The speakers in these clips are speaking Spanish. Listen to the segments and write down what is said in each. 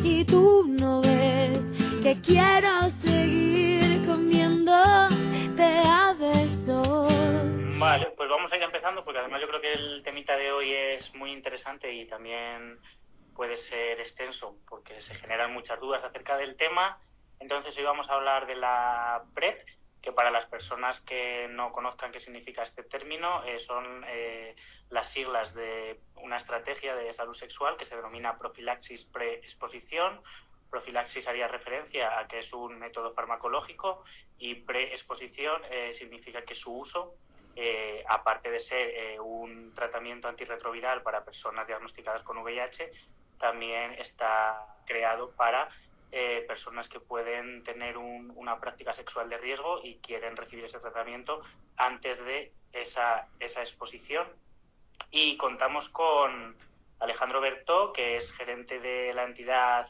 y tú no ves que quiero seguir comiéndote a besos. Vale, pues vamos a ir empezando porque además yo creo que el temita de hoy es muy interesante y también puede ser extenso porque se generan muchas dudas acerca del tema. Entonces hoy vamos a hablar de la PrEP, que para las personas que no conozcan qué significa este término, son las siglas de una estrategia de salud sexual que se denomina profilaxis preexposición. Profilaxis haría referencia a que es un método farmacológico y preexposición significa que su uso, aparte de ser un tratamiento antirretroviral para personas diagnosticadas con VIH, también está creado para personas que pueden tener una práctica sexual de riesgo y quieren recibir ese tratamiento antes de esa exposición. Y contamos con Alejandro Bertó, que es gerente de la entidad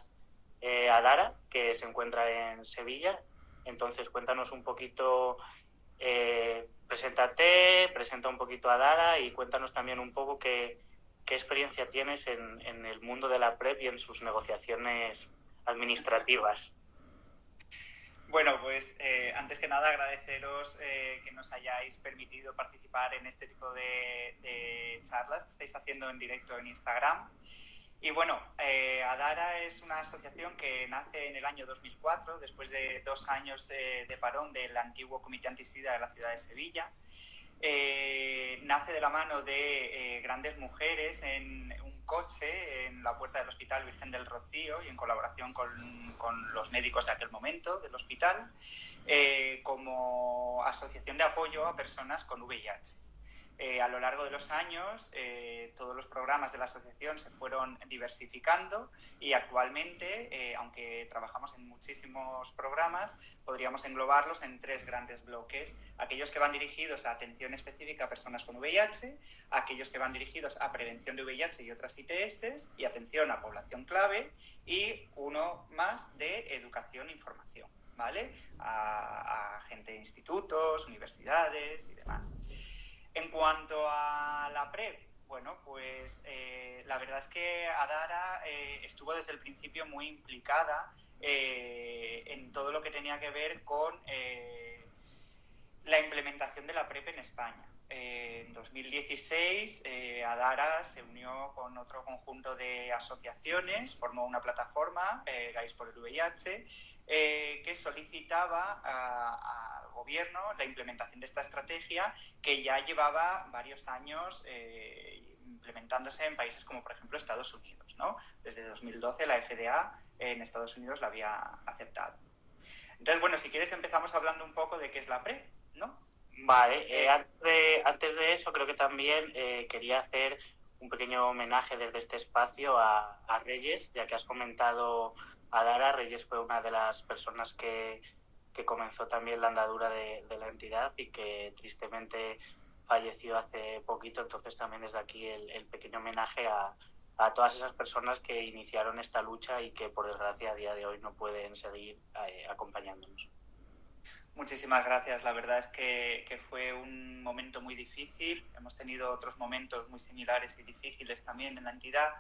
Adara, que se encuentra en Sevilla. Entonces, cuéntanos un poquito, presenta un poquito a Adara y cuéntanos también un poco qué experiencia tienes en el mundo de la PrEP y en sus negociaciones administrativas. Bueno, pues antes que nada agradeceros que nos hayáis permitido participar en este tipo de charlas que estáis haciendo en directo en Instagram. Y bueno, Adara es una asociación que nace en el año 2004, después de 2 años de parón del antiguo Comité Antisida de la ciudad de Sevilla. Nace de la mano de grandes mujeres en un coche en la puerta del Hospital Virgen del Rocío y en colaboración con los médicos de aquel momento del hospital, como asociación de apoyo a personas con VIH. A lo largo de los años, todos los programas de la asociación se fueron diversificando y actualmente, aunque trabajamos en muchísimos programas, podríamos englobarlos en 3 grandes bloques: aquellos que van dirigidos a atención específica a personas con VIH, aquellos que van dirigidos a prevención de VIH y otras ITS, y atención a población clave, y uno más de educación e información, ¿vale? A gente de institutos, universidades y demás. En cuanto a la PrEP, bueno, pues la verdad es que Adara estuvo desde el principio muy implicada en todo lo que tenía que ver con la implementación de la PrEP en España. En 2016 Adara se unió con otro conjunto de asociaciones, formó una plataforma, Guys por el VIH, que solicitaba al gobierno la implementación de esta estrategia, que ya llevaba varios años implementándose en países como por ejemplo Estados Unidos, ¿no? Desde 2012 la FDA en Estados Unidos la había aceptado. Entonces, bueno, si quieres empezamos hablando un poco de qué es la PrEP, ¿no? Vale, antes de eso creo que también quería hacer un pequeño homenaje desde este espacio a Reyes, ya que has comentado a Dara. Reyes fue una de las personas que comenzó también la andadura de la entidad y que tristemente falleció hace poquito. Entonces también desde aquí el pequeño homenaje a todas esas personas que iniciaron esta lucha y que por desgracia a día de hoy no pueden seguir acompañándonos. Muchísimas gracias. La verdad es que fue un momento muy difícil. Hemos tenido otros momentos muy similares y difíciles también en la entidad.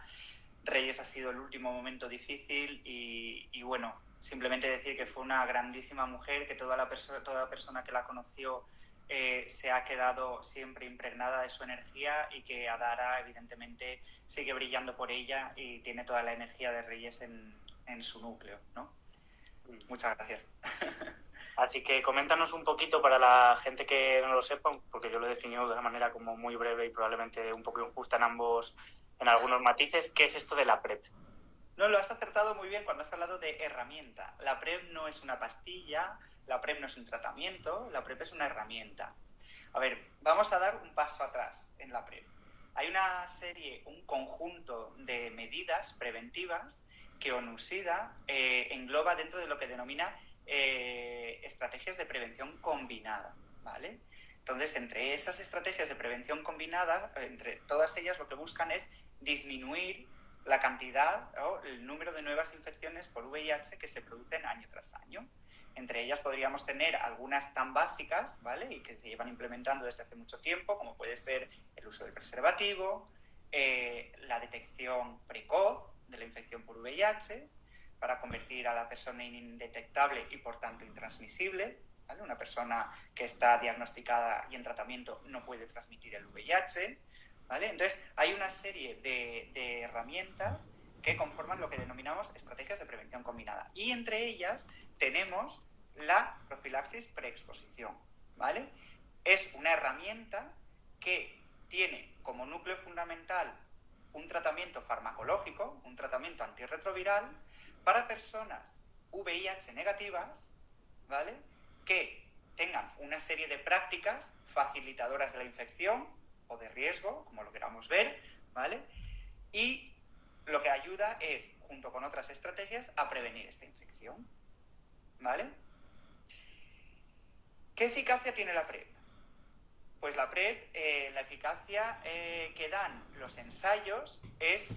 Reyes ha sido el último momento difícil y bueno, simplemente decir que fue una grandísima mujer, que toda persona que la conoció se ha quedado siempre impregnada de su energía, y que Adara evidentemente sigue brillando por ella y tiene toda la energía de Reyes en su núcleo, ¿no? Muchas gracias. Así que coméntanos un poquito para la gente que no lo sepa, porque yo lo he definido de una manera como muy breve y probablemente un poco injusta en algunos matices. ¿Qué es esto de la PrEP? No, lo has acertado muy bien cuando has hablado de herramienta. La PrEP no es una pastilla, la PrEP no es un tratamiento, la PrEP es una herramienta. A ver, vamos a dar un paso atrás en la PrEP. Hay un conjunto de medidas preventivas que ONU-SIDA engloba dentro de lo que denomina estrategias de prevención combinada, ¿vale? Entonces, entre esas estrategias de prevención combinada, entre todas ellas lo que buscan es disminuir la cantidad o el número de nuevas infecciones por VIH que se producen año tras año. Entre ellas podríamos tener algunas tan básicas, ¿vale? Y que se llevan implementando desde hace mucho tiempo, como puede ser el uso del preservativo, la detección precoz de la infección por VIH, para convertir a la persona en indetectable y por tanto intransmisible, ¿vale? Una persona que está diagnosticada y en tratamiento no puede transmitir el VIH, ¿vale? Entonces hay una serie de herramientas que conforman lo que denominamos estrategias de prevención combinada, y entre ellas tenemos la profilaxis preexposición, ¿vale? Es una herramienta que tiene como núcleo fundamental un tratamiento farmacológico, un tratamiento antirretroviral para personas VIH negativas, ¿vale? Que tengan una serie de prácticas facilitadoras de la infección o de riesgo, como lo queramos ver, ¿vale? Y lo que ayuda es, junto con otras estrategias, a prevenir esta infección, ¿vale? ¿Qué eficacia tiene la PrEP? Pues la PrEP, la eficacia que dan los ensayos es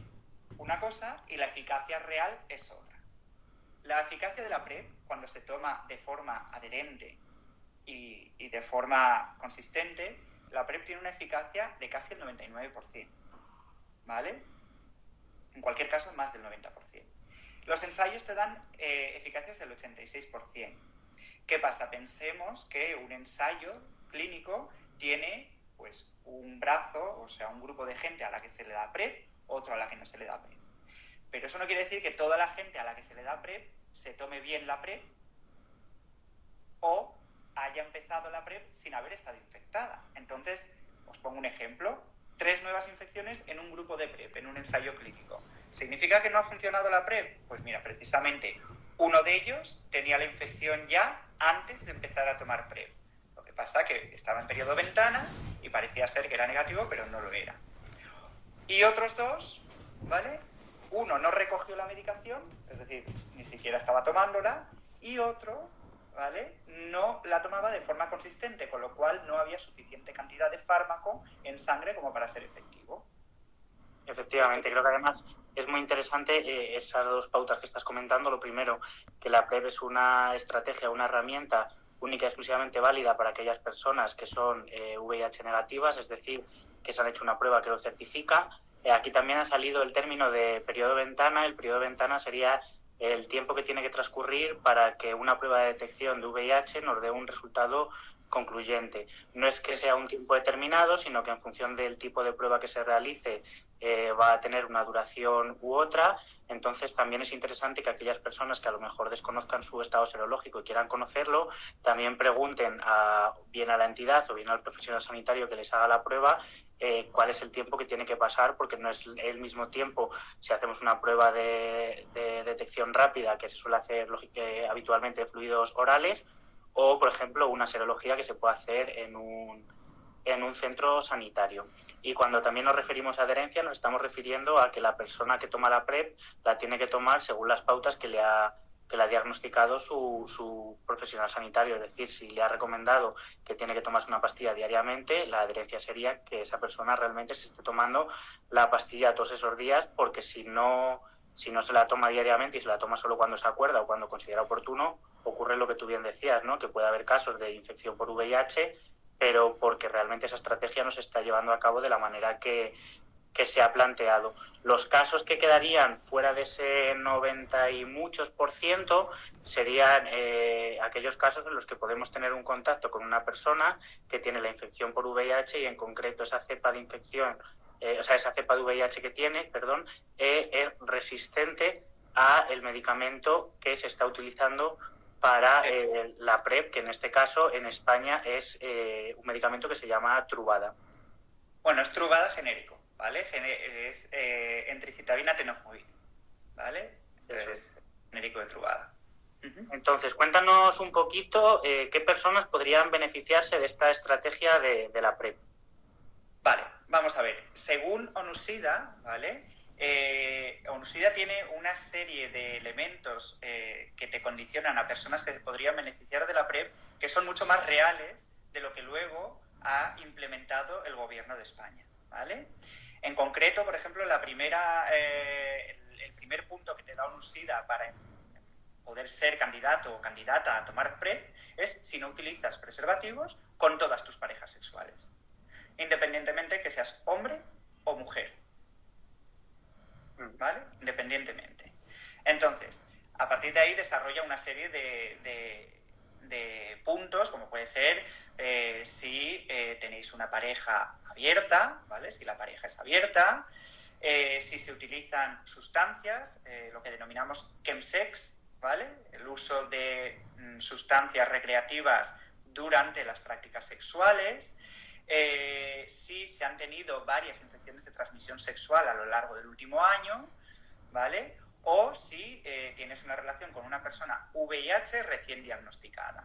una cosa y la eficacia real es otra. La eficacia de la PrEP, cuando se toma de forma adherente y de forma consistente, la PrEP tiene una eficacia de casi el 99%, ¿vale? En cualquier caso, más del 90%. Los ensayos te dan eficacias del 86%. ¿Qué pasa? Pensemos que un ensayo clínico tiene pues un brazo, o sea, un grupo de gente a la que se le da PrEP, otro a la que no se le da PrEP. Pero eso no quiere decir que toda la gente a la que se le da PrEP se tome bien la PrEP o haya empezado la PrEP sin haber estado infectada. Entonces, os pongo un ejemplo. 3 nuevas infecciones en un grupo de PrEP, en un ensayo clínico. ¿Significa que no ha funcionado la PrEP? Pues mira, precisamente uno de ellos tenía la infección ya antes de empezar a tomar PrEP. Lo que pasa es que estaba en periodo ventana y parecía ser que era negativo, pero no lo era. Y otros 2, ¿vale? Uno no recogió la medicación, es decir, ni siquiera estaba tomándola, y otro, ¿vale?, no la tomaba de forma consistente, con lo cual no había suficiente cantidad de fármaco en sangre como para ser efectivo. Efectivamente, creo que además es muy interesante esas 2 pautas que estás comentando. Lo primero, que la PrEP es una estrategia, una herramienta única y exclusivamente válida para aquellas personas que son VIH negativas, es decir, que se han hecho una prueba que lo certifica. Aquí también ha salido el término de periodo de ventana. El periodo de ventana sería el tiempo que tiene que transcurrir para que una prueba de detección de VIH nos dé un resultado concluyente. No es que sea un tiempo determinado, sino que en función del tipo de prueba que se realice va a tener una duración u otra. Entonces también es interesante que aquellas personas que a lo mejor desconozcan su estado serológico y quieran conocerlo, también pregunten bien a la entidad o bien al profesional sanitario que les haga la prueba cuál es el tiempo que tiene que pasar, porque no es el mismo tiempo si hacemos una prueba de detección rápida que se suele hacer habitualmente de fluidos orales, o, por ejemplo, una serología que se puede hacer en un centro sanitario. Y cuando también nos referimos a adherencia, nos estamos refiriendo a que la persona que toma la PrEP la tiene que tomar según las pautas que le ha diagnosticado su profesional sanitario. Es decir, si le ha recomendado que tiene que tomarse una pastilla diariamente, la adherencia sería que esa persona realmente se esté tomando la pastilla todos esos días, porque si no se la toma diariamente y se la toma solo cuando se acuerda o cuando considera oportuno, ocurre lo que tú bien decías, ¿no?, que puede haber casos de infección por VIH, pero porque realmente esa estrategia no se está llevando a cabo de la manera que se ha planteado. Los casos que quedarían fuera de ese 90 y muchos % serían aquellos casos en los que podemos tener un contacto con una persona que tiene la infección por VIH y en concreto esa cepa de infección, esa cepa de VIH que tiene, es resistente a el medicamento que se está utilizando para la PrEP, que en este caso en España es un medicamento que se llama Truvada. Bueno, es Truvada genérico, ¿vale? Es entricitabina tenofovir, ¿vale? Es genérico de Truvada. Entonces, cuéntanos un poquito qué personas podrían beneficiarse de esta estrategia de la PrEP. Vale, vamos a ver. Según ONUSIDA, ¿vale?, ONUSIDA tiene una serie de elementos que te condicionan a personas que se podrían beneficiar de la PrEP, que son mucho más reales de lo que luego ha implementado el gobierno de España, ¿vale? En concreto, por ejemplo, el primer punto que te da ONUSIDA para poder ser candidato o candidata a tomar PrEP es si no utilizas preservativos con todas tus parejas sexuales, independientemente que seas hombre o mujer, ¿vale? Independientemente. Entonces, A partir de ahí desarrolla una serie de puntos, como puede ser si tenéis una pareja abierta, ¿vale? Si la pareja es abierta, si se utilizan sustancias, lo que denominamos chemsex, ¿vale? El uso de sustancias recreativas durante las prácticas sexuales, si se han tenido varias infecciones de transmisión sexual a lo largo del último año, ¿vale? O si tienes una relación con una persona VIH recién diagnosticada,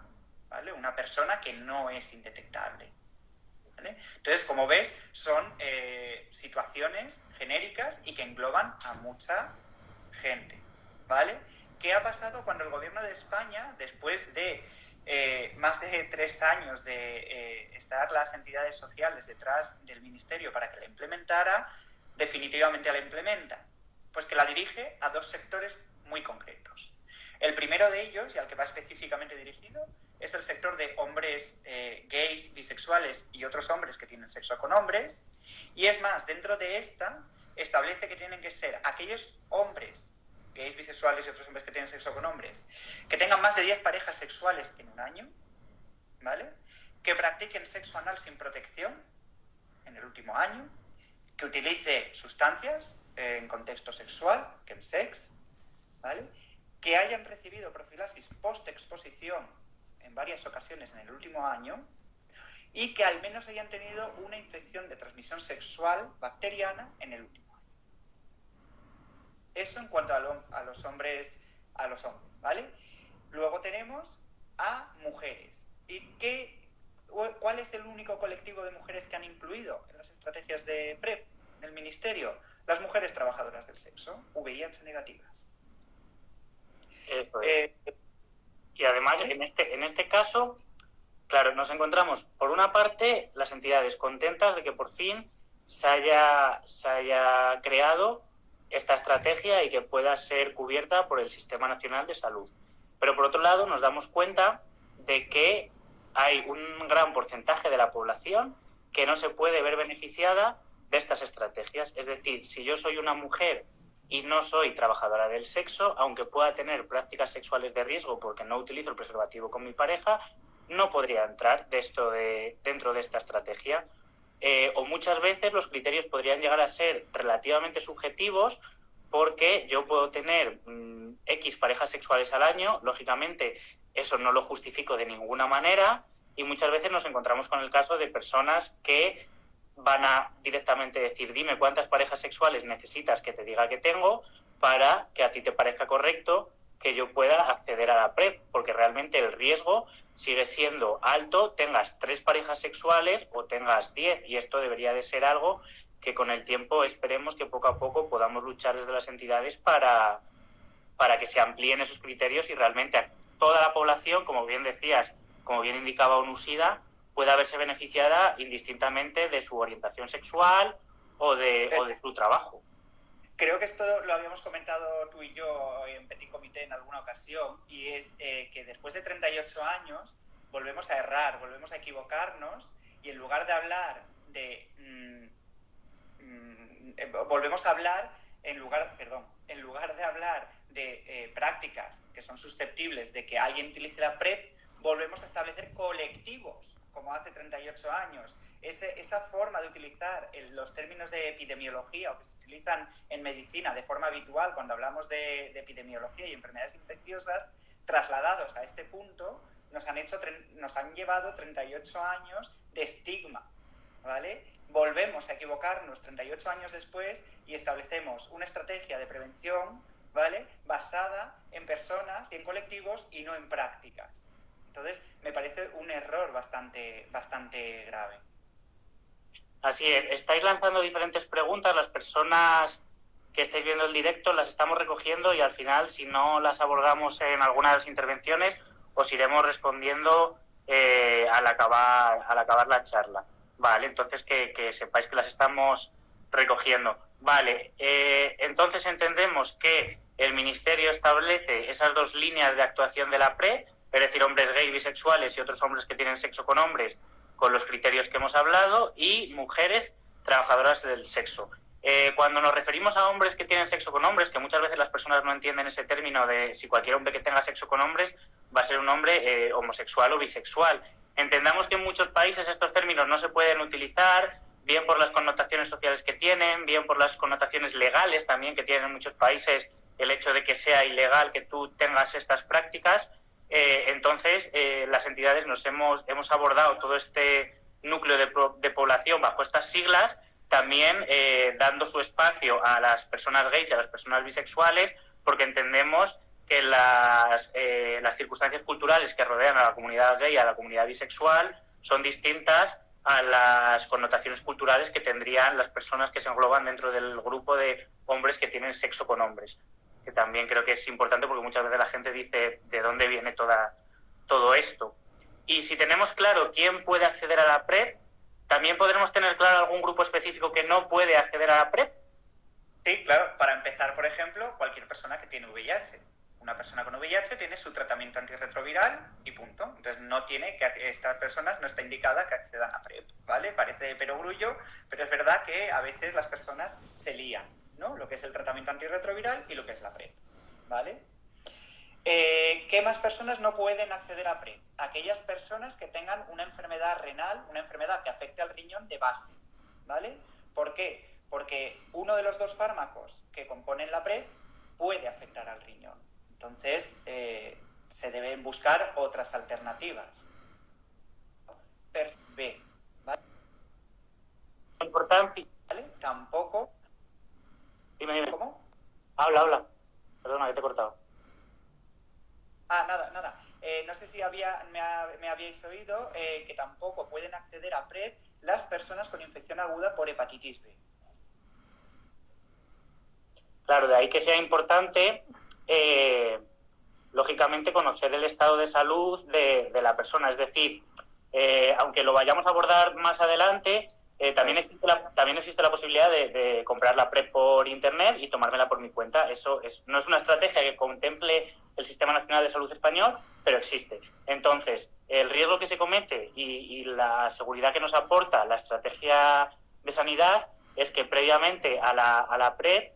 ¿vale? Una persona que no es indetectable, ¿vale? Entonces, como ves, son situaciones genéricas y que engloban a mucha gente, ¿vale? ¿Qué ha pasado cuando el gobierno de España, después de más de 3 años de estar las entidades sociales detrás del ministerio para que la implementara, definitivamente la implementa? Pues que la dirige a 2 sectores muy concretos. El primero de ellos, y al que va específicamente dirigido, es el sector de hombres gays, bisexuales y otros hombres que tienen sexo con hombres. Y es más, dentro de esta, establece que tienen que ser aquellos hombres gays, bisexuales y otros hombres que tienen sexo con hombres, que tengan más de 10 parejas sexuales en un año, ¿vale? Que practiquen sexo anal sin protección en el último año, que utilice sustancias en contexto sexual, chemsex, ¿vale? Que hayan recibido profilaxis post-exposición en varias ocasiones en el último año y que al menos hayan tenido una infección de transmisión sexual bacteriana en el último año. Eso en cuanto a los hombres, ¿vale? Luego tenemos a mujeres. ¿Y cuál es el único colectivo de mujeres que han incluido en las estrategias de PrEP del Ministerio? Las mujeres trabajadoras del sexo, VIH negativas. Eso es. Y además, ¿Sí? en este caso, claro, nos encontramos, por una parte, las entidades contentas de que por fin se haya creado esta estrategia y que pueda ser cubierta por el Sistema Nacional de Salud. Pero por otro lado, nos damos cuenta de que hay un gran porcentaje de la población que no se puede ver beneficiada de estas estrategias. Es decir, si yo soy una mujer y no soy trabajadora del sexo, aunque pueda tener prácticas sexuales de riesgo porque no utilizo el preservativo con mi pareja, no podría entrar dentro de esta estrategia. O muchas veces los criterios podrían llegar a ser relativamente subjetivos porque yo puedo tener X parejas sexuales al año, lógicamente eso no lo justifico de ninguna manera y muchas veces nos encontramos con el caso de personas que van a directamente decir dime cuántas parejas sexuales necesitas que te diga que tengo para que a ti te parezca correcto que yo pueda acceder a la PrEP, porque realmente el riesgo sigue siendo alto, tengas 3 parejas sexuales o tengas 10, y esto debería de ser algo que con el tiempo esperemos que poco a poco podamos luchar desde las entidades para que se amplíen esos criterios y realmente a toda la población, como bien decías, como bien indicaba ONU-SIDA, pueda verse beneficiada indistintamente de su orientación sexual o de su trabajo. Creo que esto lo habíamos comentado tú y yo en Petit Comité en alguna ocasión, y es que después de 38 años volvemos a errar, volvemos a equivocarnos, y en lugar de hablar de... volvemos a hablar, en lugar de hablar de prácticas que son susceptibles de que alguien utilice la PrEP, volvemos a establecer colectivos, como hace 38 años. Esa forma de utilizar los términos de epidemiología o que se utilizan en medicina de forma habitual cuando hablamos de epidemiología y enfermedades infecciosas, trasladados a este punto, nos han llevado 38 años de estigma, ¿vale? Volvemos a equivocarnos 38 años después y establecemos una estrategia de prevención, ¿vale?, basada en personas y en colectivos y no en prácticas. Entonces, me parece un error bastante grave. Así es, estáis lanzando diferentes preguntas, las personas que estáis viendo el directo las estamos recogiendo y al final, si no las abordamos en alguna de las intervenciones, os iremos respondiendo al acabar la charla. Vale, entonces que sepáis que las estamos recogiendo. Vale, entonces entendemos que el Ministerio establece esas 2 líneas de actuación de la PrEP, es decir, hombres gay, bisexuales y otros hombres que tienen sexo con hombres, con los criterios que hemos hablado, y mujeres trabajadoras del sexo. Cuando nos referimos a hombres que tienen sexo con hombres, que muchas veces las personas no entienden ese término de si cualquier hombre que tenga sexo con hombres va a ser un hombre homosexual o bisexual. Entendamos que en muchos países estos términos no se pueden utilizar, bien por las connotaciones sociales que tienen, bien por las connotaciones legales también que tienen en muchos países el hecho de que sea ilegal que tú tengas estas prácticas. Entonces, las entidades nos hemos abordado todo este núcleo de población bajo estas siglas, también dando su espacio a las personas gays y a las personas bisexuales, porque entendemos que las circunstancias culturales que rodean a la comunidad gay y a la comunidad bisexual son distintas a las connotaciones culturales que tendrían las personas que se engloban dentro del grupo de hombres que tienen sexo con hombres, que también creo que es importante porque muchas veces la gente dice de dónde viene todo esto. Y si tenemos claro quién puede acceder a la PrEP, ¿también podremos tener claro algún grupo específico que no puede acceder a la PrEP? Sí, claro. Para empezar, por ejemplo, cualquier persona que tiene VIH. Una persona con VIH tiene su tratamiento antirretroviral y punto. Entonces no tiene que, estas personas no está indicada que accedan a PrEP, ¿vale? Parece de perogrullo, pero es verdad que a veces las personas se lían, ¿no? Lo que es el tratamiento antirretroviral y lo que es la PrEP, ¿vale? ¿Qué más personas no pueden acceder a PrEP? Aquellas personas que tengan una enfermedad renal, una enfermedad que afecte al riñón de base, ¿vale? ¿Por qué? Porque uno de los dos fármacos que componen la PrEP puede afectar al riñón. Entonces, se deben buscar otras alternativas. B, ¿vale? Importante. ¿Vale? Tampoco... Dime. ¿Cómo? Habla. Perdona, que te he cortado. Nada. No sé si me habíais oído que tampoco pueden acceder a PrEP las personas con infección aguda por hepatitis B. Claro, de ahí que sea importante, lógicamente, conocer el estado de salud de la persona. Es decir, aunque lo vayamos a abordar más adelante, también existe la posibilidad de comprar la PrEP por internet y tomármela por mi cuenta. Eso no es una estrategia que contemple el Sistema Nacional de Salud Español, pero existe. Entonces, el riesgo que se comete y la seguridad que nos aporta la estrategia de sanidad es que previamente a la PrEP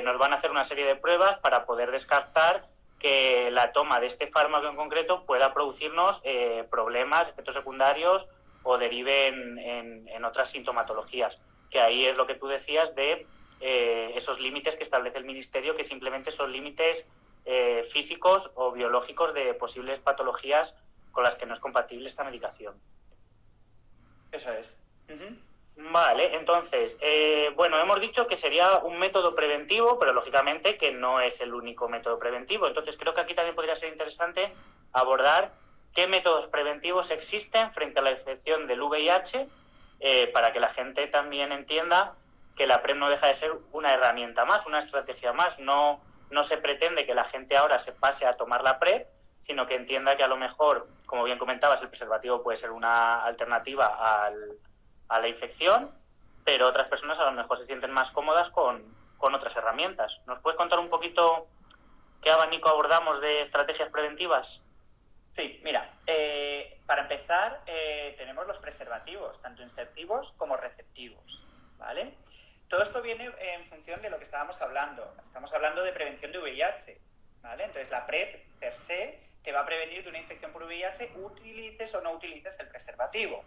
nos van a hacer una serie de pruebas para poder descartar que la toma de este fármaco en concreto pueda producirnos problemas, efectos secundarios o derive en otras sintomatologías, que ahí es lo que tú decías de esos límites que establece el Ministerio, que simplemente son límites físicos o biológicos de posibles patologías con las que no es compatible esta medicación. Eso es. Vale, entonces, hemos dicho que sería un método preventivo, pero lógicamente que no es el único método preventivo. Entonces creo que aquí también podría ser interesante abordar qué métodos preventivos existen frente a la infección del VIH, para que la gente también entienda que la PrEP no deja de ser una herramienta más, una estrategia más. No se pretende que la gente ahora se pase a tomar la PrEP, sino que entienda que a lo mejor, como bien comentabas, el preservativo puede ser una alternativa a la infección, pero otras personas a lo mejor se sienten más cómodas con otras herramientas. ¿Nos puedes contar un poquito qué abanico abordamos de estrategias preventivas? Sí, mira, para empezar tenemos los preservativos, tanto insertivos como receptivos, ¿vale? Todo esto viene en función de lo que estábamos hablando. Estamos hablando de prevención de VIH, ¿vale? Entonces la PrEP, per se, te va a prevenir de una infección por VIH, utilices o no utilices el preservativo,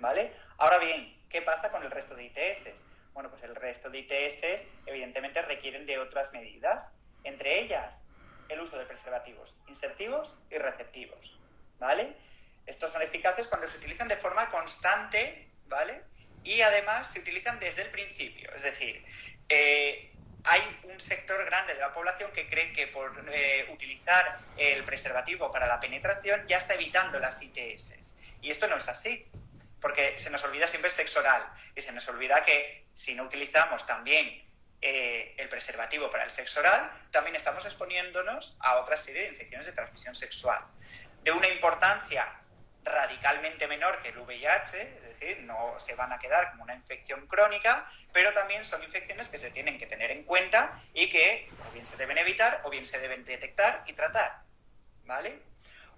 ¿vale? Ahora bien, ¿qué pasa con el resto de ITS? Bueno, pues el resto de ITS evidentemente requieren de otras medidas, entre ellas el uso de preservativos insertivos y receptivos, ¿vale? Estos son eficaces cuando se utilizan de forma constante, ¿vale? Y además se utilizan desde el principio, es decir, hay un sector grande de la población que cree que por utilizar el preservativo para la penetración ya está evitando las ITS. Y esto no es así, porque se nos olvida siempre el sexo oral y se nos olvida que si no utilizamos también el preservativo para el sexo oral, también estamos exponiéndonos a otra serie de infecciones de transmisión sexual de una importancia radicalmente menor que el VIH, es decir, no se van a quedar como una infección crónica, pero también son infecciones que se tienen que tener en cuenta y que o bien se deben evitar o bien se deben detectar y tratar, ¿vale?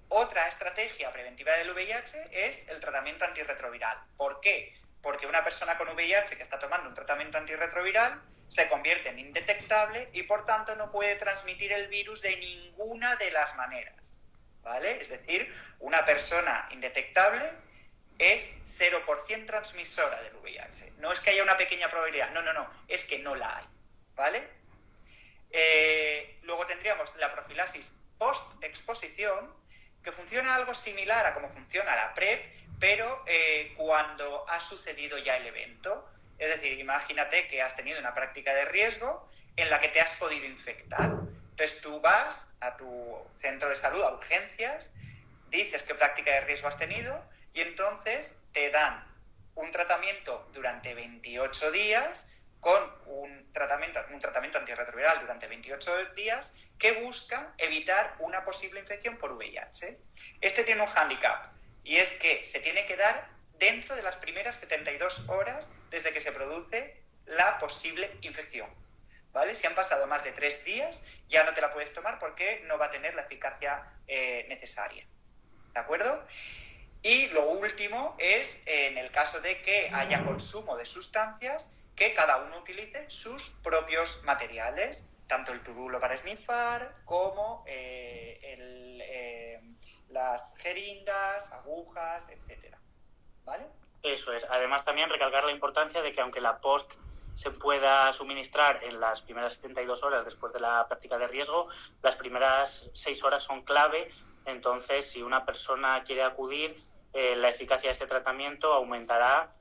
Otra estrategia preventiva del VIH es el tratamiento antirretroviral. ¿Por qué? porque una persona con VIH que está tomando un tratamiento antirretroviral se convierte en indetectable y por tanto no puede transmitir el virus de ninguna de las maneras, ¿vale? Es decir, una persona indetectable es 0% transmisora del VIH. No es que haya una pequeña probabilidad, no, es que no la hay, ¿vale? Luego tendríamos la profilaxis post-exposición, que funciona algo similar a cómo funciona la PrEP, pero cuando ha sucedido ya el evento. Es decir, imagínate que has tenido una práctica de riesgo en la que te has podido infectar. Entonces tú vas a tu centro de salud, a urgencias, dices qué práctica de riesgo has tenido y entonces te dan un tratamiento durante 28 días con un tratamiento antirretroviral durante 28 días que busca evitar una posible infección por VIH. Este tiene un hándicap y es que se tiene que dar dentro de las primeras 72 horas desde que se produce la posible infección, ¿vale? Si han pasado más de 3 días ya no te la puedes tomar porque no va a tener la eficacia necesaria, ¿de acuerdo? Y lo último es en el caso de que haya consumo de sustancias, que cada uno utilice sus propios materiales, tanto el turulo para esnifar como las jeringas, agujas, etcétera, ¿vale? Eso es. Además, también recalcar la importancia de que aunque la post se pueda suministrar en las primeras 72 horas después de la práctica de riesgo, las primeras 6 horas son clave. Entonces, si una persona quiere acudir, la eficacia de este tratamiento aumentará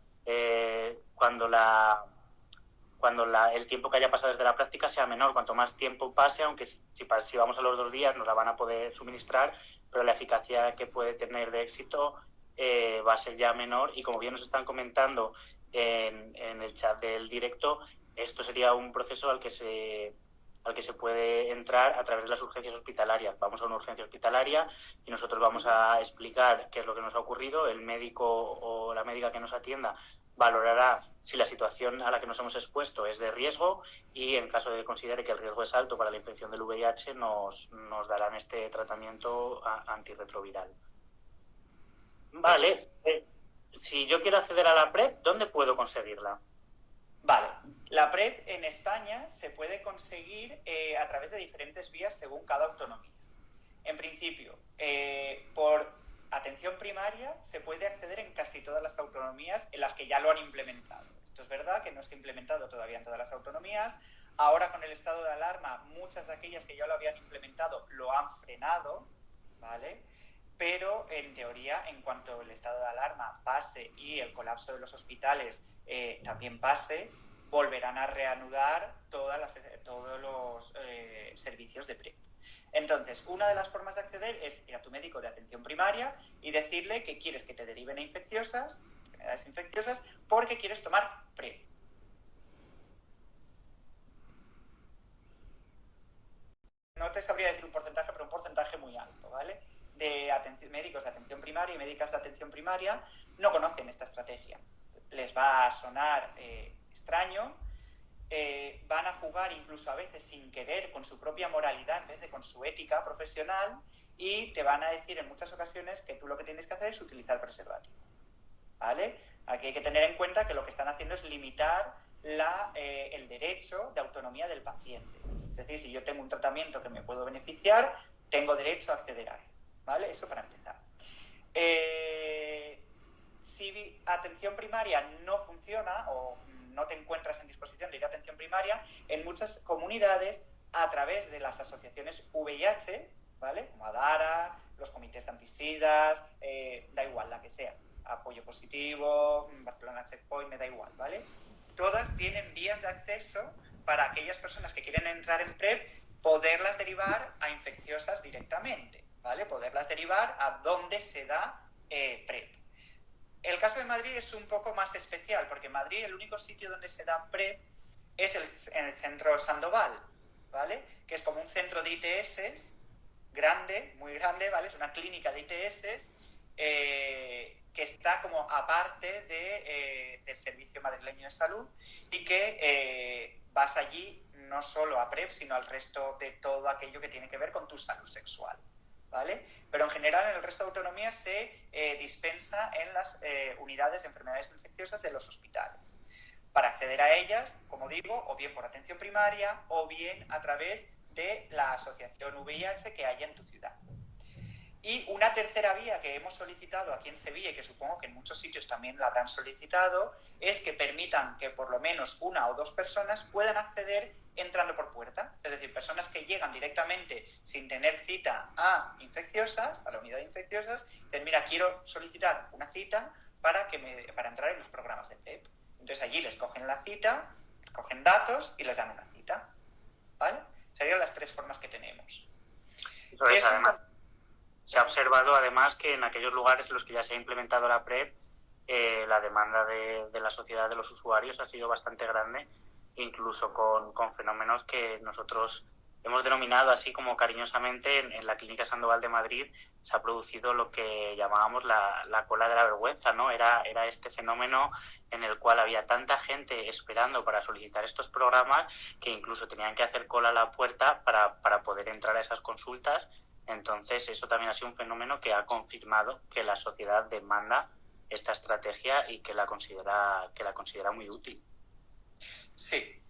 cuando el tiempo que haya pasado desde la práctica sea menor. Cuanto más tiempo pase, aunque si vamos a los 2 días nos la van a poder suministrar, pero la eficacia que puede tener de éxito va a ser ya menor. Y como bien nos están comentando en el chat del directo, esto sería un proceso al que se puede entrar a través de las urgencias hospitalarias. Vamos a una urgencia hospitalaria y nosotros vamos a explicar qué es lo que nos ha ocurrido. El médico o la médica que nos atienda valorará si la situación a la que nos hemos expuesto es de riesgo y en caso de que considere que el riesgo es alto para la infección del VIH nos darán este tratamiento antirretroviral. Vale, si yo quiero acceder a la PrEP, ¿dónde puedo conseguirla? Vale, la PrEP en España se puede conseguir a través de diferentes vías según cada autonomía. En principio, por atención primaria se puede acceder en casi todas las autonomías en las que ya lo han implementado. Esto es verdad que no está implementado todavía en todas las autonomías. Ahora con el estado de alarma, muchas de aquellas que ya lo habían implementado lo han frenado, ¿vale? Pero en teoría, en cuanto el estado de alarma pase y el colapso de los hospitales también pase, volverán a reanudar todos los servicios de PrEP. Entonces, una de las formas de acceder es ir a tu médico de atención primaria y decirle que quieres que te deriven a enfermedades infecciosas porque quieres tomar PrEP. No te sabría decir un porcentaje, pero un porcentaje muy alto, ¿vale? De médicos de atención primaria y médicas de atención primaria no conocen esta estrategia. Les va a sonar extraño, van a jugar incluso a veces sin querer con su propia moralidad en vez de con su ética profesional y te van a decir en muchas ocasiones que tú lo que tienes que hacer es utilizar preservativo, ¿vale? Aquí hay que tener en cuenta que lo que están haciendo es limitar el derecho de autonomía del paciente. Es decir, si yo tengo un tratamiento que me puedo beneficiar, tengo derecho a acceder a él, ¿vale? Eso para empezar. Si atención primaria no funciona o no te encuentras en disposición de ir a atención primaria, en muchas comunidades, a través de las asociaciones VIH, ¿vale? Como ADARA, los comités antisidas, da igual, la que sea, Apoyo Positivo, Barcelona Checkpoint, me da igual, ¿vale? Todas tienen vías de acceso para aquellas personas que quieren entrar en PrEP, poderlas derivar a infecciosas directamente, ¿vale? Poderlas derivar a donde se da PrEP. El caso de Madrid es un poco más especial, porque en Madrid el único sitio donde se da PrEP es en el centro Sandoval, ¿vale? Que es como un centro de ITS grande, muy grande, ¿vale? Es una clínica de ITS que está como aparte del Servicio Madrileño de Salud y que vas allí no solo a PrEP, sino al resto de todo aquello que tiene que ver con tu salud sexual, ¿vale? Pero en general en el resto de autonomías se dispensa en las unidades de enfermedades infecciosas de los hospitales. Para acceder a ellas, como digo, o bien por atención primaria o bien a través de la asociación VIH que haya en tu ciudad. Y una tercera vía que hemos solicitado aquí en Sevilla y que supongo que en muchos sitios también la habrán solicitado es que permitan que por lo menos una o dos personas puedan acceder entrando por puerta. Es decir, personas que llegan directamente sin tener cita a infecciosas, a la unidad de infecciosas, dicen, mira, quiero solicitar una cita para entrar en los programas de PrEP. Entonces allí les cogen la cita, cogen datos y les dan una cita. ¿Vale? Serían las tres formas que tenemos. Eso es, además. Se ha observado además que en aquellos lugares en los que ya se ha implementado la PrEP, la demanda de la sociedad, de los usuarios, ha sido bastante grande, incluso con fenómenos que nosotros hemos denominado así como cariñosamente en la Clínica Sandoval de Madrid. Se ha producido lo que llamábamos la cola de la vergüenza, ¿no? Era este fenómeno en el cual había tanta gente esperando para solicitar estos programas que incluso tenían que hacer cola a la puerta para poder entrar a esas consultas. Entonces, eso también ha sido un fenómeno que ha confirmado que la sociedad demanda esta estrategia y que la considera muy útil. Sí,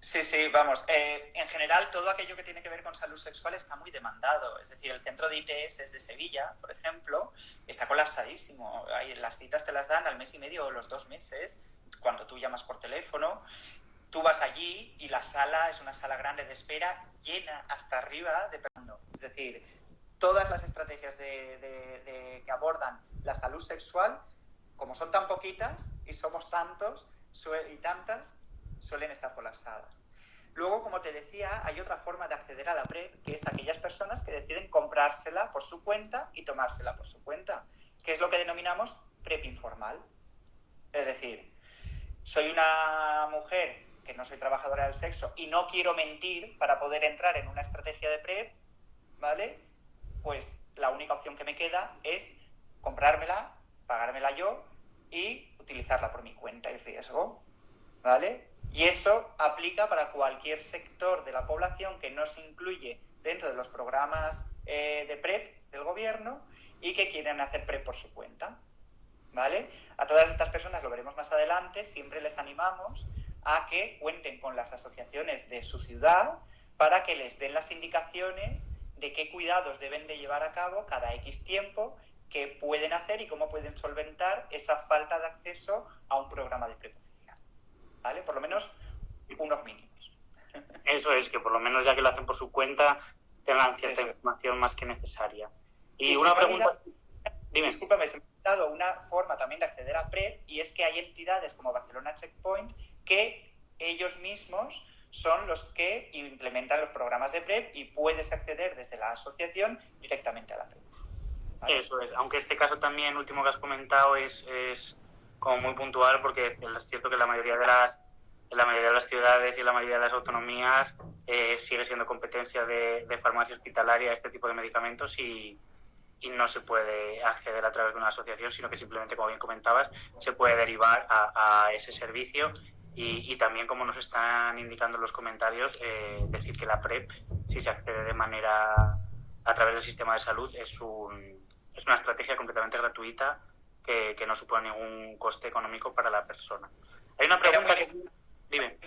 vamos. En general, todo aquello que tiene que ver con salud sexual está muy demandado. Es decir, el centro de ITS de Sevilla, por ejemplo, está colapsadísimo. Las citas te las dan al mes y medio o los 2 meses, cuando tú llamas por teléfono. Tú vas allí y la sala es una sala grande de espera, llena hasta arriba de personas. Es decir, todas las estrategias que abordan la salud sexual, como son tan poquitas y somos tantos y tantas, suelen estar colapsadas. Luego, como te decía, hay otra forma de acceder a la PrEP, que es aquellas personas que deciden comprársela por su cuenta y tomársela por su cuenta, que es lo que denominamos PrEP informal. Es decir, soy una mujer que no soy trabajadora del sexo y no quiero mentir para poder entrar en una estrategia de PrEP, ¿vale? Pues la única opción que me queda es comprármela, pagármela yo y utilizarla por mi cuenta y riesgo, ¿vale? Y eso aplica para cualquier sector de la población que no se incluye dentro de los programas de PrEP del gobierno y que quieren hacer PrEP por su cuenta, ¿vale? A todas estas personas, lo veremos más adelante, siempre les animamos a que cuenten con las asociaciones de su ciudad para que les den las indicaciones de qué cuidados deben de llevar a cabo cada X tiempo, qué pueden hacer y cómo pueden solventar esa falta de acceso a un programa de PrEP oficial, ¿vale? Por lo menos unos mínimos. Eso es, que por lo menos ya que lo hacen por su cuenta tengan cierta información más que necesaria. Y una pregunta... Dime. Discúlpame, se me ha dado una forma también de acceder a PrEP y es que hay entidades como Barcelona Checkpoint que ellos mismos son los que implementan los programas de PrEP y puedes acceder desde la asociación directamente a la PrEP. ¿Vale? Eso es, aunque este caso también, el último que has comentado, es como muy puntual, porque es cierto que en la mayoría de las ciudades y en la mayoría de las autonomías sigue siendo competencia de farmacia hospitalaria este tipo de medicamentos y no se puede acceder a través de una asociación, sino que simplemente, como bien comentabas, se puede derivar a ese servicio. Y también, como nos están indicando los comentarios, decir que la PrEP, si se accede de manera a través del sistema de salud, es una estrategia completamente gratuita que no supone ningún coste económico para la persona. Hay una pregunta que... Dime.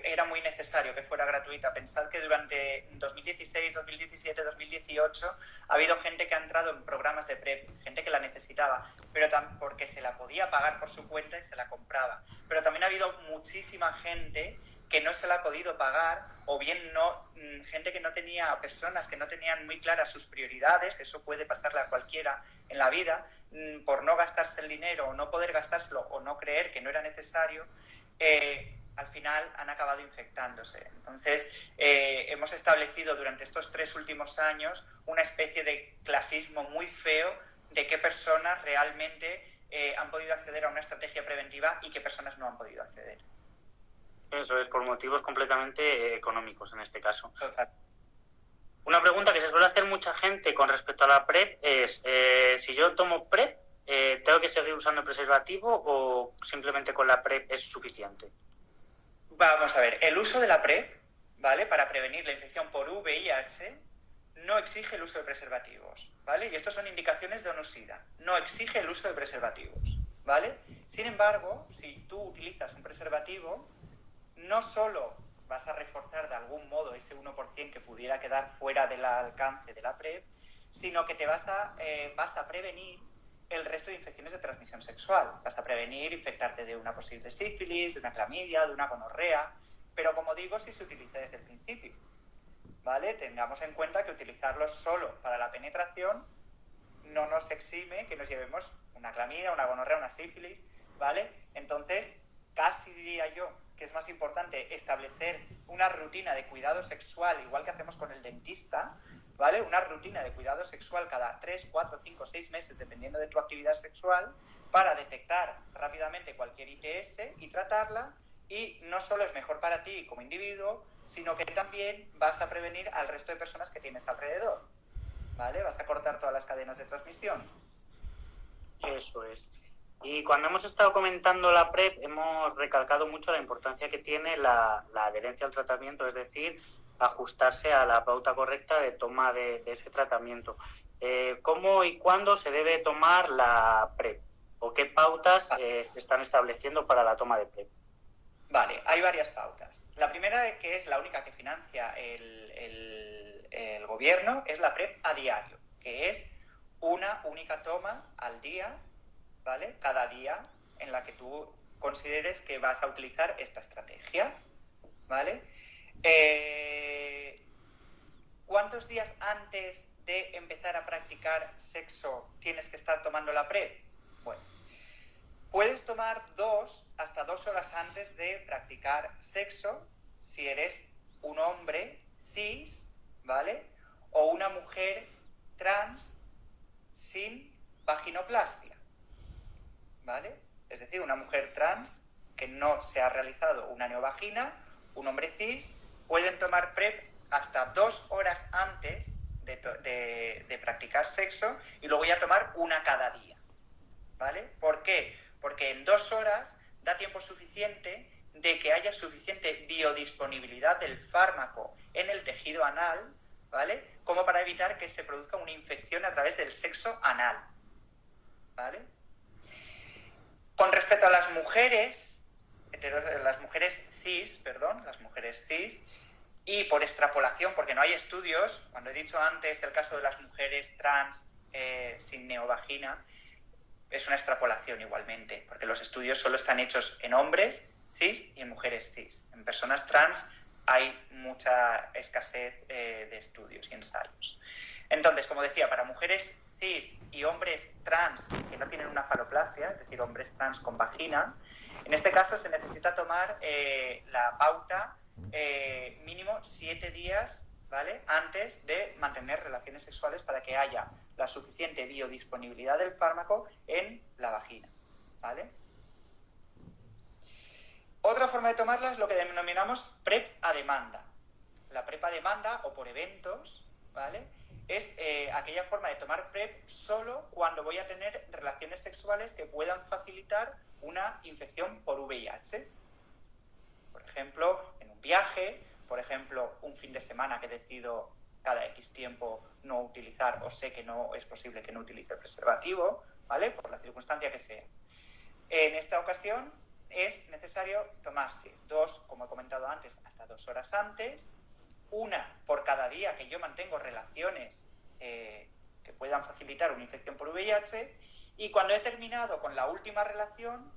Era muy necesario que fuera gratuita. Pensad que durante 2016, 2017, 2018 ha habido gente que ha entrado en programas de PrEP, gente que la necesitaba, pero porque se la podía pagar por su cuenta y se la compraba. Pero también ha habido muchísima gente que no se la ha podido pagar, o bien gente que no tenía, personas que no tenían muy claras sus prioridades, que eso puede pasarle a cualquiera en la vida, por no gastarse el dinero o no poder gastárselo o no creer que no era necesario, al final han acabado infectándose. Entonces, hemos establecido durante estos 3 últimos años una especie de clasismo muy feo de qué personas realmente han podido acceder a una estrategia preventiva y qué personas no han podido acceder. Eso es, por motivos completamente económicos en este caso. Total. Una pregunta que se suele hacer mucha gente con respecto a la PrEP es, si yo tomo PrEP, ¿tengo que seguir usando el preservativo o simplemente con la PrEP es suficiente? Vamos a ver, el uso de la PrEP, ¿vale?, para prevenir la infección por VIH no exige el uso de preservativos, ¿vale? Y estos son indicaciones de ONU-SIDA. No exige el uso de preservativos, ¿vale? Sin embargo, si tú utilizas un preservativo, no solo vas a reforzar de algún modo ese 1% que pudiera quedar fuera del alcance de la PrEP, sino que te vas a prevenir el resto de infecciones de transmisión sexual. Vas a prevenir infectarte de una posible sífilis, de una clamidia, de una gonorrea, pero como digo, si se utiliza desde el principio, ¿vale? Tengamos en cuenta que utilizarlo solo para la penetración no nos exime que nos llevemos una clamidia, una gonorrea, una sífilis, ¿vale? Entonces, casi diría yo que es más importante establecer una rutina de cuidado sexual, igual que hacemos con el dentista, ¿vale? Una rutina de cuidado sexual cada 3, 4, 5, 6 meses, dependiendo de tu actividad sexual, para detectar rápidamente cualquier ITS y tratarla, y no solo es mejor para ti como individuo, sino que también vas a prevenir al resto de personas que tienes alrededor, ¿vale? Vas a cortar todas las cadenas de transmisión. Eso es. Y cuando hemos estado comentando la PrEP, hemos recalcado mucho la importancia que tiene la adherencia al tratamiento, es decir, ajustarse a la pauta correcta de toma de ese tratamiento. ¿Cómo y cuándo se debe tomar la PrEP? ¿O qué pautas se están estableciendo para la toma de PrEP? Vale, hay varias pautas. La primera, que es la única que financia el gobierno, es la PrEP a diario, que es una única toma al día, ¿vale? Cada día en la que tú consideres que vas a utilizar esta estrategia, ¿vale? ¿Cuántos días antes de empezar a practicar sexo tienes que estar tomando la PrEP? Bueno, puedes tomar hasta 2 horas antes de practicar sexo si eres un hombre cis, ¿vale? O una mujer trans sin vaginoplastia, ¿vale? Es decir, una mujer trans que no se ha realizado una neovagina, un hombre cis, pueden tomar PrEP hasta 2 horas antes de practicar sexo y luego ya tomar una cada día, ¿vale? ¿Por qué? Porque en 2 horas da tiempo suficiente de que haya suficiente biodisponibilidad del fármaco en el tejido anal, ¿vale? Como para evitar que se produzca una infección a través del sexo anal, ¿vale? Con respecto a las mujeres cis, y por extrapolación, porque no hay estudios, cuando he dicho antes el caso de las mujeres trans sin neovagina, es una extrapolación igualmente, porque los estudios solo están hechos en hombres cis y en mujeres cis. En personas trans hay mucha escasez de estudios y ensayos. Entonces, como decía, para mujeres cis y hombres trans que no tienen una faloplastia, es decir, hombres trans con vagina, en este caso se necesita tomar la pauta mínimo 7 días, ¿vale?, antes de mantener relaciones sexuales para que haya la suficiente biodisponibilidad del fármaco en la vagina, ¿vale? Otra forma de tomarla es lo que denominamos PrEP a demanda. La PrEP a demanda o por eventos, ¿vale?, es aquella forma de tomar PrEP solo cuando voy a tener relaciones sexuales que puedan facilitar una infección por VIH. Por ejemplo, en un viaje, por ejemplo, un fin de semana que decido cada X tiempo no utilizar o sé que no es posible que no utilice el preservativo, ¿vale?, por la circunstancia que sea. En esta ocasión es necesario tomarse 2, como he comentado antes, hasta 2 horas antes, una por cada día que yo mantengo relaciones que puedan facilitar una infección por VIH, y cuando he terminado con la última relación,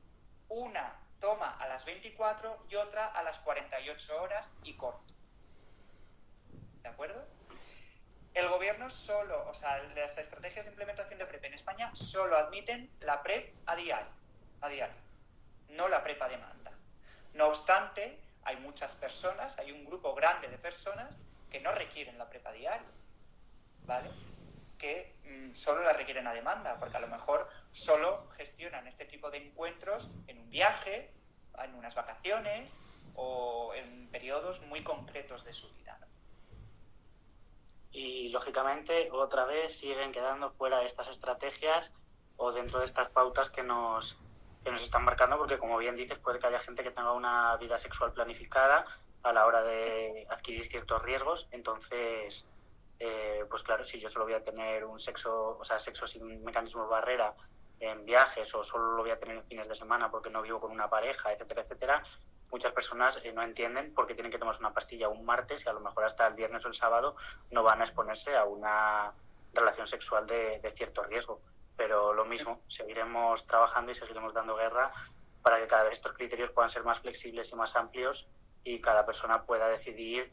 una toma a las 24 y otra a las 48 horas y corto. ¿De acuerdo? El gobierno solo, o sea, las estrategias de implementación de PrEP en España solo admiten la PrEP a diario, no la PrEP a demanda. No obstante, hay muchas personas, hay un grupo grande de personas que no requieren la PrEP a diario, ¿vale?, que solo la requieren a demanda, porque a lo mejor solo gestionan este tipo de encuentros en un viaje, en unas vacaciones o en periodos muy concretos de su vida, ¿no? Y lógicamente otra vez siguen quedando fuera estas estrategias o dentro de estas pautas que nos están marcando, porque como bien dices, puede que haya gente que tenga una vida sexual planificada a la hora de adquirir ciertos riesgos, entonces pues claro, si yo solo voy a tener un sexo, o sea, sexo sin mecanismos barrera en viajes, o solo lo voy a tener en fines de semana porque no vivo con una pareja, etcétera, etcétera, muchas personas no entienden por qué tienen que tomarse una pastilla un martes y a lo mejor hasta el viernes o el sábado no van a exponerse a una relación sexual de cierto riesgo. Pero lo mismo, seguiremos trabajando y seguiremos dando guerra para que cada vez estos criterios puedan ser más flexibles y más amplios y cada persona pueda decidir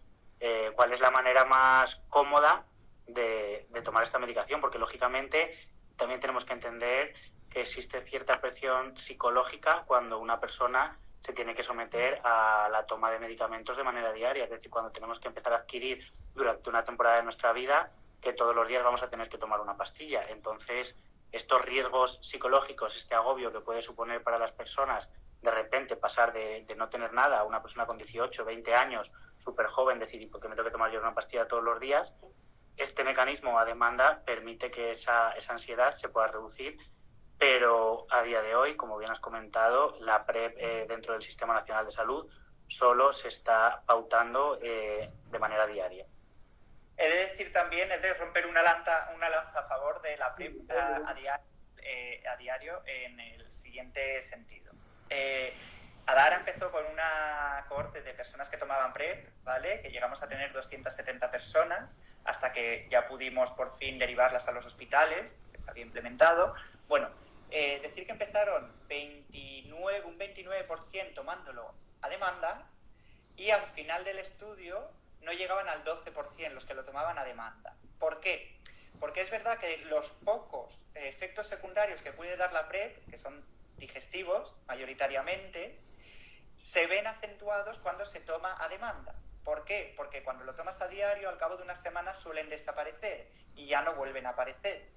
cuál es la manera más cómoda de tomar esta medicación, porque lógicamente también tenemos que entender que existe cierta presión psicológica cuando una persona se tiene que someter a la toma de medicamentos de manera diaria, es decir, cuando tenemos que empezar a adquirir durante una temporada de nuestra vida que todos los días vamos a tener que tomar una pastilla. Entonces, estos riesgos psicológicos, este agobio que puede suponer para las personas de repente pasar de no tener nada a una persona con 18, 20 años, súper joven, decir, ¿por qué me tengo que tomar yo una pastilla todos los días? Este mecanismo a demanda permite que esa ansiedad se pueda reducir, pero a día de hoy, como bien has comentado, la PrEP dentro del Sistema Nacional de Salud solo se está pautando de manera diaria. He de decir también, he de romper una lanza a favor de la PrEP a diario en el siguiente sentido. Adara empezó con una cohorte de personas que tomaban PrEP, ¿vale? Que llegamos a tener 270 personas, hasta que ya pudimos por fin derivarlas a los hospitales, que se había implementado. Bueno, decir que empezaron un 29% tomándolo a demanda, y al final del estudio no llegaban al 12% los que lo tomaban a demanda. ¿Por qué? Porque es verdad que los pocos efectos secundarios que puede dar la PrEP, que son digestivos mayoritariamente, se ven acentuados cuando se toma a demanda. ¿Por qué? Porque cuando lo tomas a diario, al cabo de unas semanas suelen desaparecer y ya no vuelven a aparecer,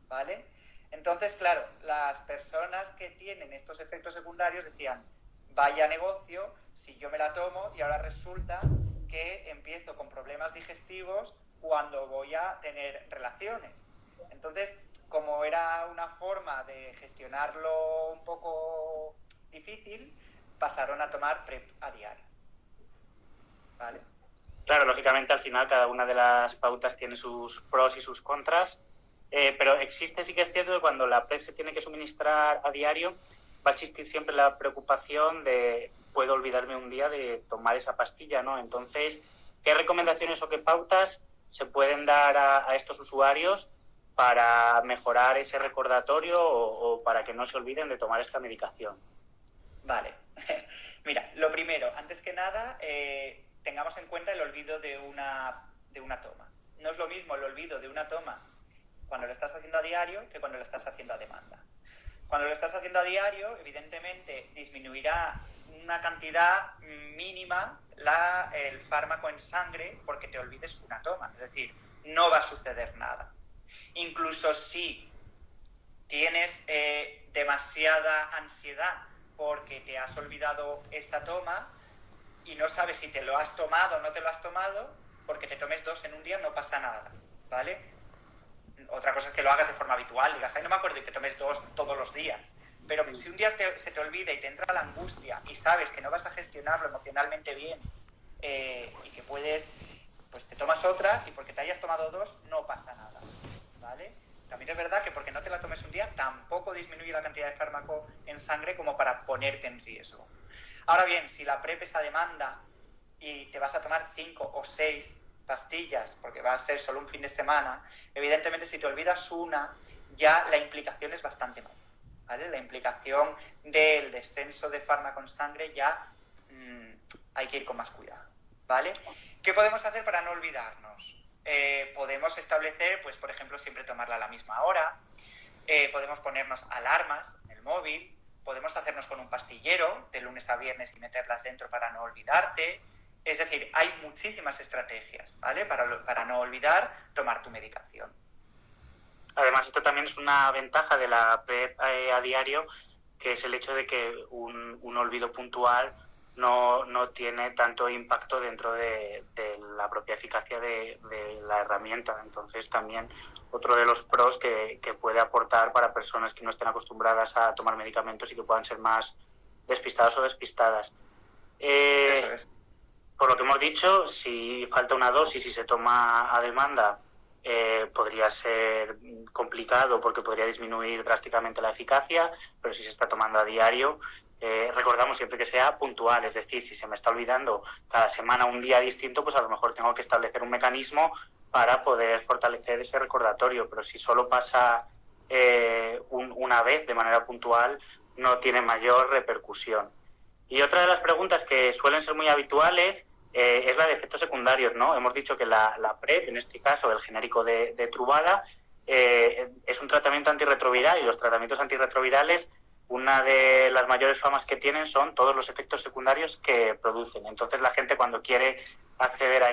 ¿vale? Entonces, claro, las personas que tienen estos efectos secundarios decían, vaya negocio, si yo me la tomo y ahora resulta que empiezo con problemas digestivos cuando voy a tener relaciones. Entonces, como era una forma de gestionarlo un poco difícil, pasaron a tomar PrEP a diario. ¿Vale? Claro, lógicamente al final cada una de las pautas tiene sus pros y sus contras, pero existe, sí que es cierto que cuando la PrEP se tiene que suministrar a diario, va a existir siempre la preocupación de puedo olvidarme un día de tomar esa pastilla, ¿no? Entonces, ¿qué recomendaciones o qué pautas se pueden dar a estos usuarios para mejorar ese recordatorio o para que no se olviden de tomar esta medicación? Vale. Mira, lo primero, antes que nada, tengamos en cuenta el olvido de una toma. No es lo mismo el olvido de una toma cuando lo estás haciendo a diario que cuando lo estás haciendo a demanda. Cuando lo estás haciendo a diario, evidentemente disminuirá una cantidad mínima el fármaco en sangre porque te olvides una toma. Es decir, no va a suceder nada. Incluso si tienes demasiada ansiedad porque te has olvidado esta toma y no sabes si te lo has tomado o no te lo has tomado, porque te tomes 2 en un día no pasa nada, ¿vale? Otra cosa es que lo hagas de forma habitual, digas, ay, no me acuerdo, y que tomes 2 todos los días. Pero si un día se te olvida y te entra la angustia y sabes que no vas a gestionarlo emocionalmente bien y que puedes, pues te tomas otra, y porque te hayas tomado 2 no pasa nada, ¿vale? También es verdad que porque no te la tomes un día tampoco disminuye la cantidad de fármaco en sangre como para ponerte en riesgo. Ahora bien, si la PrEP es a demanda y te vas a tomar 5 o 6 pastillas, porque va a ser solo un fin de semana, evidentemente si te olvidas una, ya la implicación es bastante mayor, ¿vale? La implicación del descenso de fármaco en sangre ya hay que ir con más cuidado, ¿vale? ¿Qué podemos hacer para no olvidarnos? Podemos establecer, pues por ejemplo, siempre tomarla a la misma hora, podemos ponernos alarmas en el móvil, podemos hacernos con un pastillero de lunes a viernes y meterlas dentro para no olvidarte. Es decir, hay muchísimas estrategias, ¿vale? Para no olvidar tomar tu medicación. Además, esto también es una ventaja de la PrEP a diario, que es el hecho de que un olvido puntual no tiene tanto impacto dentro de la propia eficacia de la herramienta. Entonces, también otro de los pros que puede aportar para personas que no estén acostumbradas a tomar medicamentos y que puedan ser más despistados o despistadas. Eso es. Por lo que hemos dicho, si falta una dosis y se toma a demanda, podría ser complicado porque podría disminuir drásticamente la eficacia, pero si se está tomando a diario, recordamos siempre que sea puntual, es decir, si se me está olvidando cada semana un día distinto, pues a lo mejor tengo que establecer un mecanismo para poder fortalecer ese recordatorio, pero si solo pasa una vez de manera puntual, no tiene mayor repercusión. Y otra de las preguntas que suelen ser muy habituales es la de efectos secundarios, ¿no? Hemos dicho que la PrEP, en este caso el genérico de Truvada, es un tratamiento antirretroviral, y los tratamientos antirretrovirales, una de las mayores famas que tienen son todos los efectos secundarios que producen. Entonces la gente, cuando quiere acceder a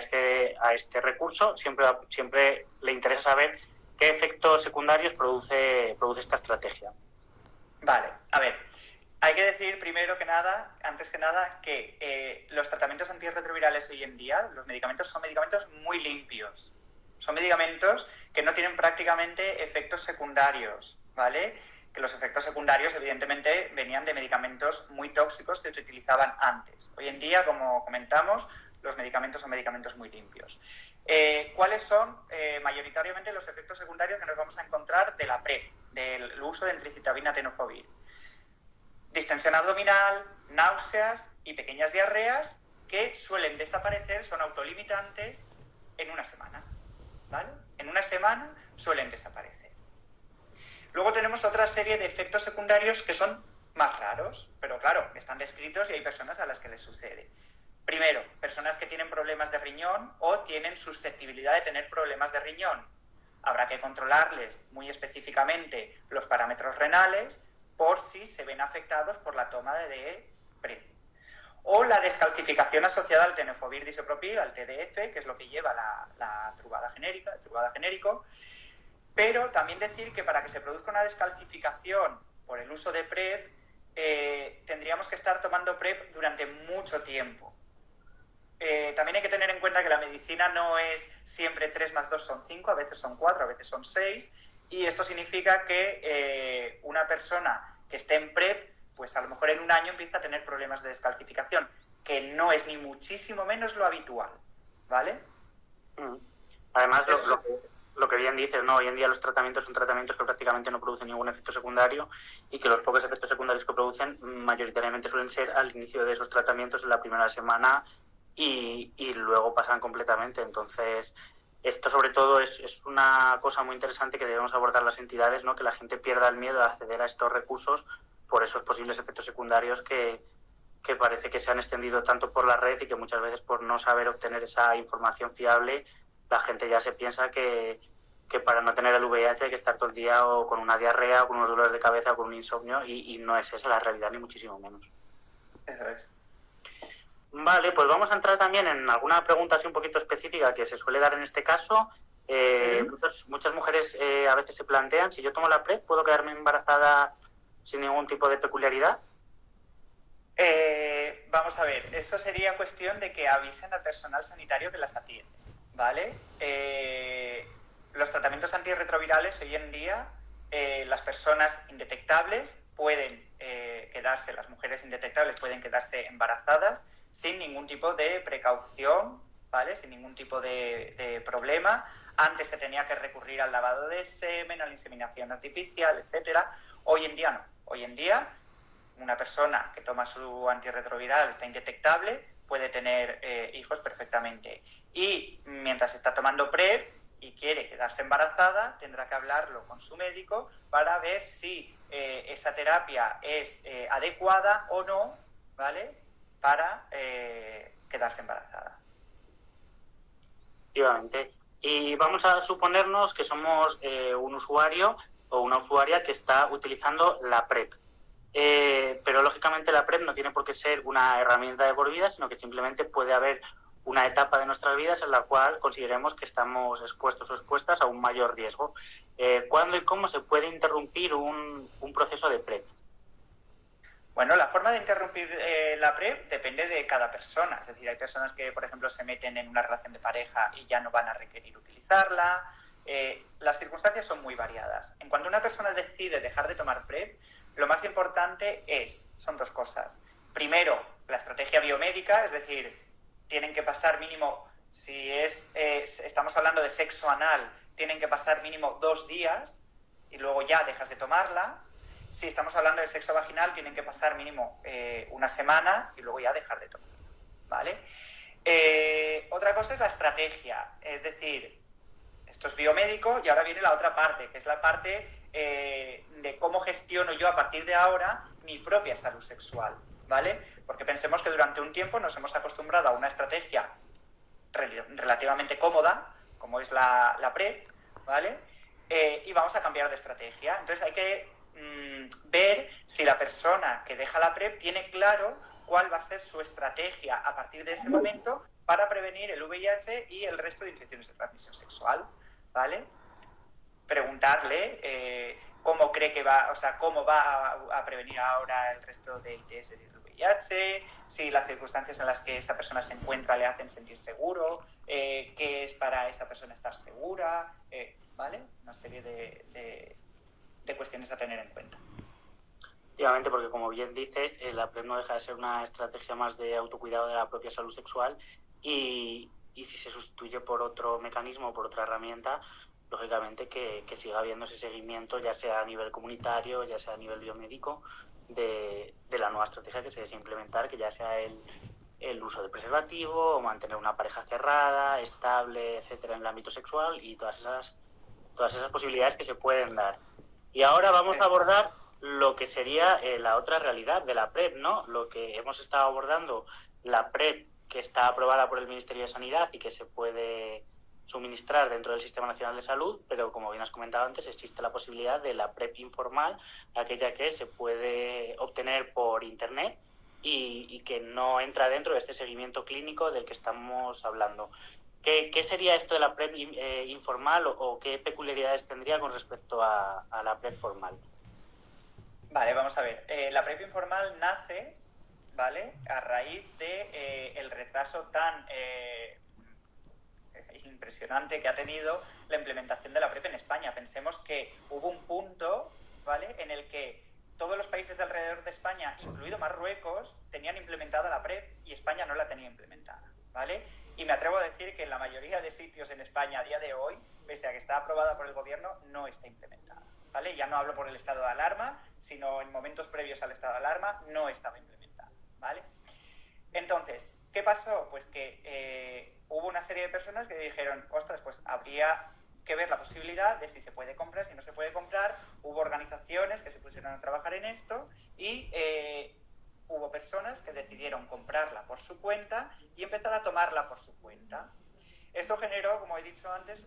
este recurso, siempre le interesa saber qué efectos secundarios produce esta estrategia. Vale, a ver, hay que decir primero que nada, antes que nada, que los tratamientos antirretrovirales hoy en día, los medicamentos, son medicamentos muy limpios. Son medicamentos que no tienen prácticamente efectos secundarios, ¿vale? Que los efectos secundarios, evidentemente, venían de medicamentos muy tóxicos que se utilizaban antes. Hoy en día, como comentamos, los medicamentos son medicamentos muy limpios. ¿Cuáles son mayoritariamente los efectos secundarios que nos vamos a encontrar de la PrEP, del uso de entricitabina tenofovir? Distensión abdominal, náuseas y pequeñas diarreas que suelen desaparecer, son autolimitantes en una semana, ¿vale? En una semana suelen desaparecer. Luego tenemos otra serie de efectos secundarios que son más raros, pero claro, están descritos y hay personas a las que les sucede. Primero, personas que tienen problemas de riñón o tienen susceptibilidad de tener problemas de riñón. Habrá que controlarles muy específicamente los parámetros renales por si se ven afectados por la toma de PrEP. O la descalcificación asociada al tenofovir disopropil, al TDF, que es lo que lleva la Truvada genérico. Pero también decir que para que se produzca una descalcificación por el uso de PrEP, tendríamos que estar tomando PrEP durante mucho tiempo. También hay que tener en cuenta que la medicina no es siempre 3 más 2 son 5, a veces son 4, a veces son 6, y esto significa que una persona que esté en PrEP, pues a lo mejor en un año empieza a tener problemas de descalcificación, que no es ni muchísimo menos lo habitual, ¿vale? Además, lo que bien dices, ¿no? Hoy en día los tratamientos son tratamientos que prácticamente no producen ningún efecto secundario, y que los pocos efectos secundarios que producen mayoritariamente suelen ser al inicio de esos tratamientos, en la primera semana, y luego pasan completamente. Entonces, esto sobre todo es una cosa muy interesante que debemos abordar las entidades, ¿no? Que la gente pierda el miedo a acceder a estos recursos por esos posibles efectos secundarios que parece que se han extendido tanto por la red, y que muchas veces, por no saber obtener esa información fiable, la gente ya se piensa que para no tener el VIH hay que estar todo el día o con una diarrea, o con unos dolores de cabeza, o con un insomnio, y no es esa la realidad, ni muchísimo menos. Eso es. Vale, pues vamos a entrar también en alguna pregunta así un poquito específica que se suele dar en este caso. Muchas mujeres a veces se plantean: si yo tomo la PrEP, ¿puedo quedarme embarazada sin ningún tipo de peculiaridad? Vamos a ver, eso sería cuestión de que avisen al personal sanitario que las atiende, ¿vale? Los tratamientos antirretrovirales hoy en día, las personas indetectables pueden quedarse, las mujeres indetectables pueden quedarse embarazadas sin ningún tipo de precaución, ¿vale? Sin ningún tipo de problema. Antes se tenía que recurrir al lavado de semen, a la inseminación artificial, etcétera. Hoy en día no. Hoy en día, una persona que toma su antirretroviral, está indetectable, puede tener hijos perfectamente. Y mientras está tomando PrEP y quiere quedarse embarazada, tendrá que hablarlo con su médico para ver si esa terapia es adecuada o no, ¿vale? Para quedarse embarazada. Efectivamente. Y vamos a suponernos que somos un usuario o una usuaria que está utilizando la PrEP. Pero lógicamente la PrEP no tiene por qué ser una herramienta de por vida, sino que simplemente puede haber una etapa de nuestras vidas en la cual consideremos que estamos expuestos o expuestas a un mayor riesgo. ¿Cuándo y cómo se puede interrumpir un proceso de PrEP? Bueno, la forma de interrumpir la PrEP depende de cada persona. Es decir, hay personas que, por ejemplo, se meten en una relación de pareja y ya no van a requerir utilizarla. Las circunstancias son muy variadas. En cuanto una persona decide dejar de tomar PrEP, lo más importante son dos cosas. Primero, la estrategia biomédica, es decir, tienen que pasar mínimo Si estamos hablando de sexo anal, tienen que pasar mínimo 2 días y luego ya dejas de tomarla. Si estamos hablando de sexo vaginal, tienen que pasar mínimo 1 semana y luego ya dejar de tomar, ¿vale? Otra cosa es la estrategia, es decir, esto es biomédico y ahora viene la otra parte, que es la parte de cómo gestiono yo a partir de ahora mi propia salud sexual, ¿vale? Porque pensemos que durante un tiempo nos hemos acostumbrado a una estrategia relativamente cómoda, como es la PrEP, ¿vale? Y vamos a cambiar de estrategia. Entonces hay que ver si la persona que deja la PrEP tiene claro cuál va a ser su estrategia a partir de ese momento para prevenir el VIH y el resto de infecciones de transmisión sexual, ¿vale? Preguntarle cómo cree que va, o sea, cómo va a prevenir ahora el resto de ITS del VIH, si las circunstancias en las que esa persona se encuentra le hacen sentir seguro, qué es para esa persona estar segura, ¿vale? Una serie de cuestiones a tener en cuenta. Efectivamente, porque como bien dices, la PrEP no deja de ser una estrategia más de autocuidado de la propia salud sexual y si se sustituye por otro mecanismo, por otra herramienta, lógicamente que siga habiendo ese seguimiento, ya sea a nivel comunitario, ya sea a nivel biomédico, de la nueva estrategia que se desea implementar, que ya sea el uso de preservativo o mantener una pareja cerrada, estable, etcétera, en el ámbito sexual y todas esas posibilidades que se pueden dar. Y ahora vamos a abordar lo que sería la otra realidad de la PrEP, ¿no? Lo que hemos estado abordando, la PrEP que está aprobada por el Ministerio de Sanidad y que se puede suministrar dentro del Sistema Nacional de Salud, pero como bien has comentado antes, existe la posibilidad de la PrEP informal, aquella que se puede obtener por Internet y que no entra dentro de este seguimiento clínico del que estamos hablando. ¿Qué sería esto de la PrEP informal o qué peculiaridades tendría con respecto a la PrEP formal? Vale, vamos a ver. La PrEP informal nace, ¿vale?, a raíz de el retraso tan impresionante que ha tenido la implementación de la PrEP en España. Pensemos que hubo un punto, ¿vale?, en el que todos los países de alrededor de España, incluido Marruecos, tenían implementada la PrEP y España no la tenía implementada, ¿vale? Y me atrevo a decir que en la mayoría de sitios en España a día de hoy, pese a que está aprobada por el gobierno, no está implementada, ¿vale? Ya no hablo por el estado de alarma, sino en momentos previos al estado de alarma no estaba implementada, ¿vale? Entonces, ¿qué pasó? Pues que hubo una serie de personas que dijeron, ostras, pues habría que ver la posibilidad de si se puede comprar, si no se puede comprar. Hubo organizaciones que se pusieron a trabajar en esto y hubo personas que decidieron comprarla por su cuenta y empezar a tomarla por su cuenta. Esto generó, como he dicho antes,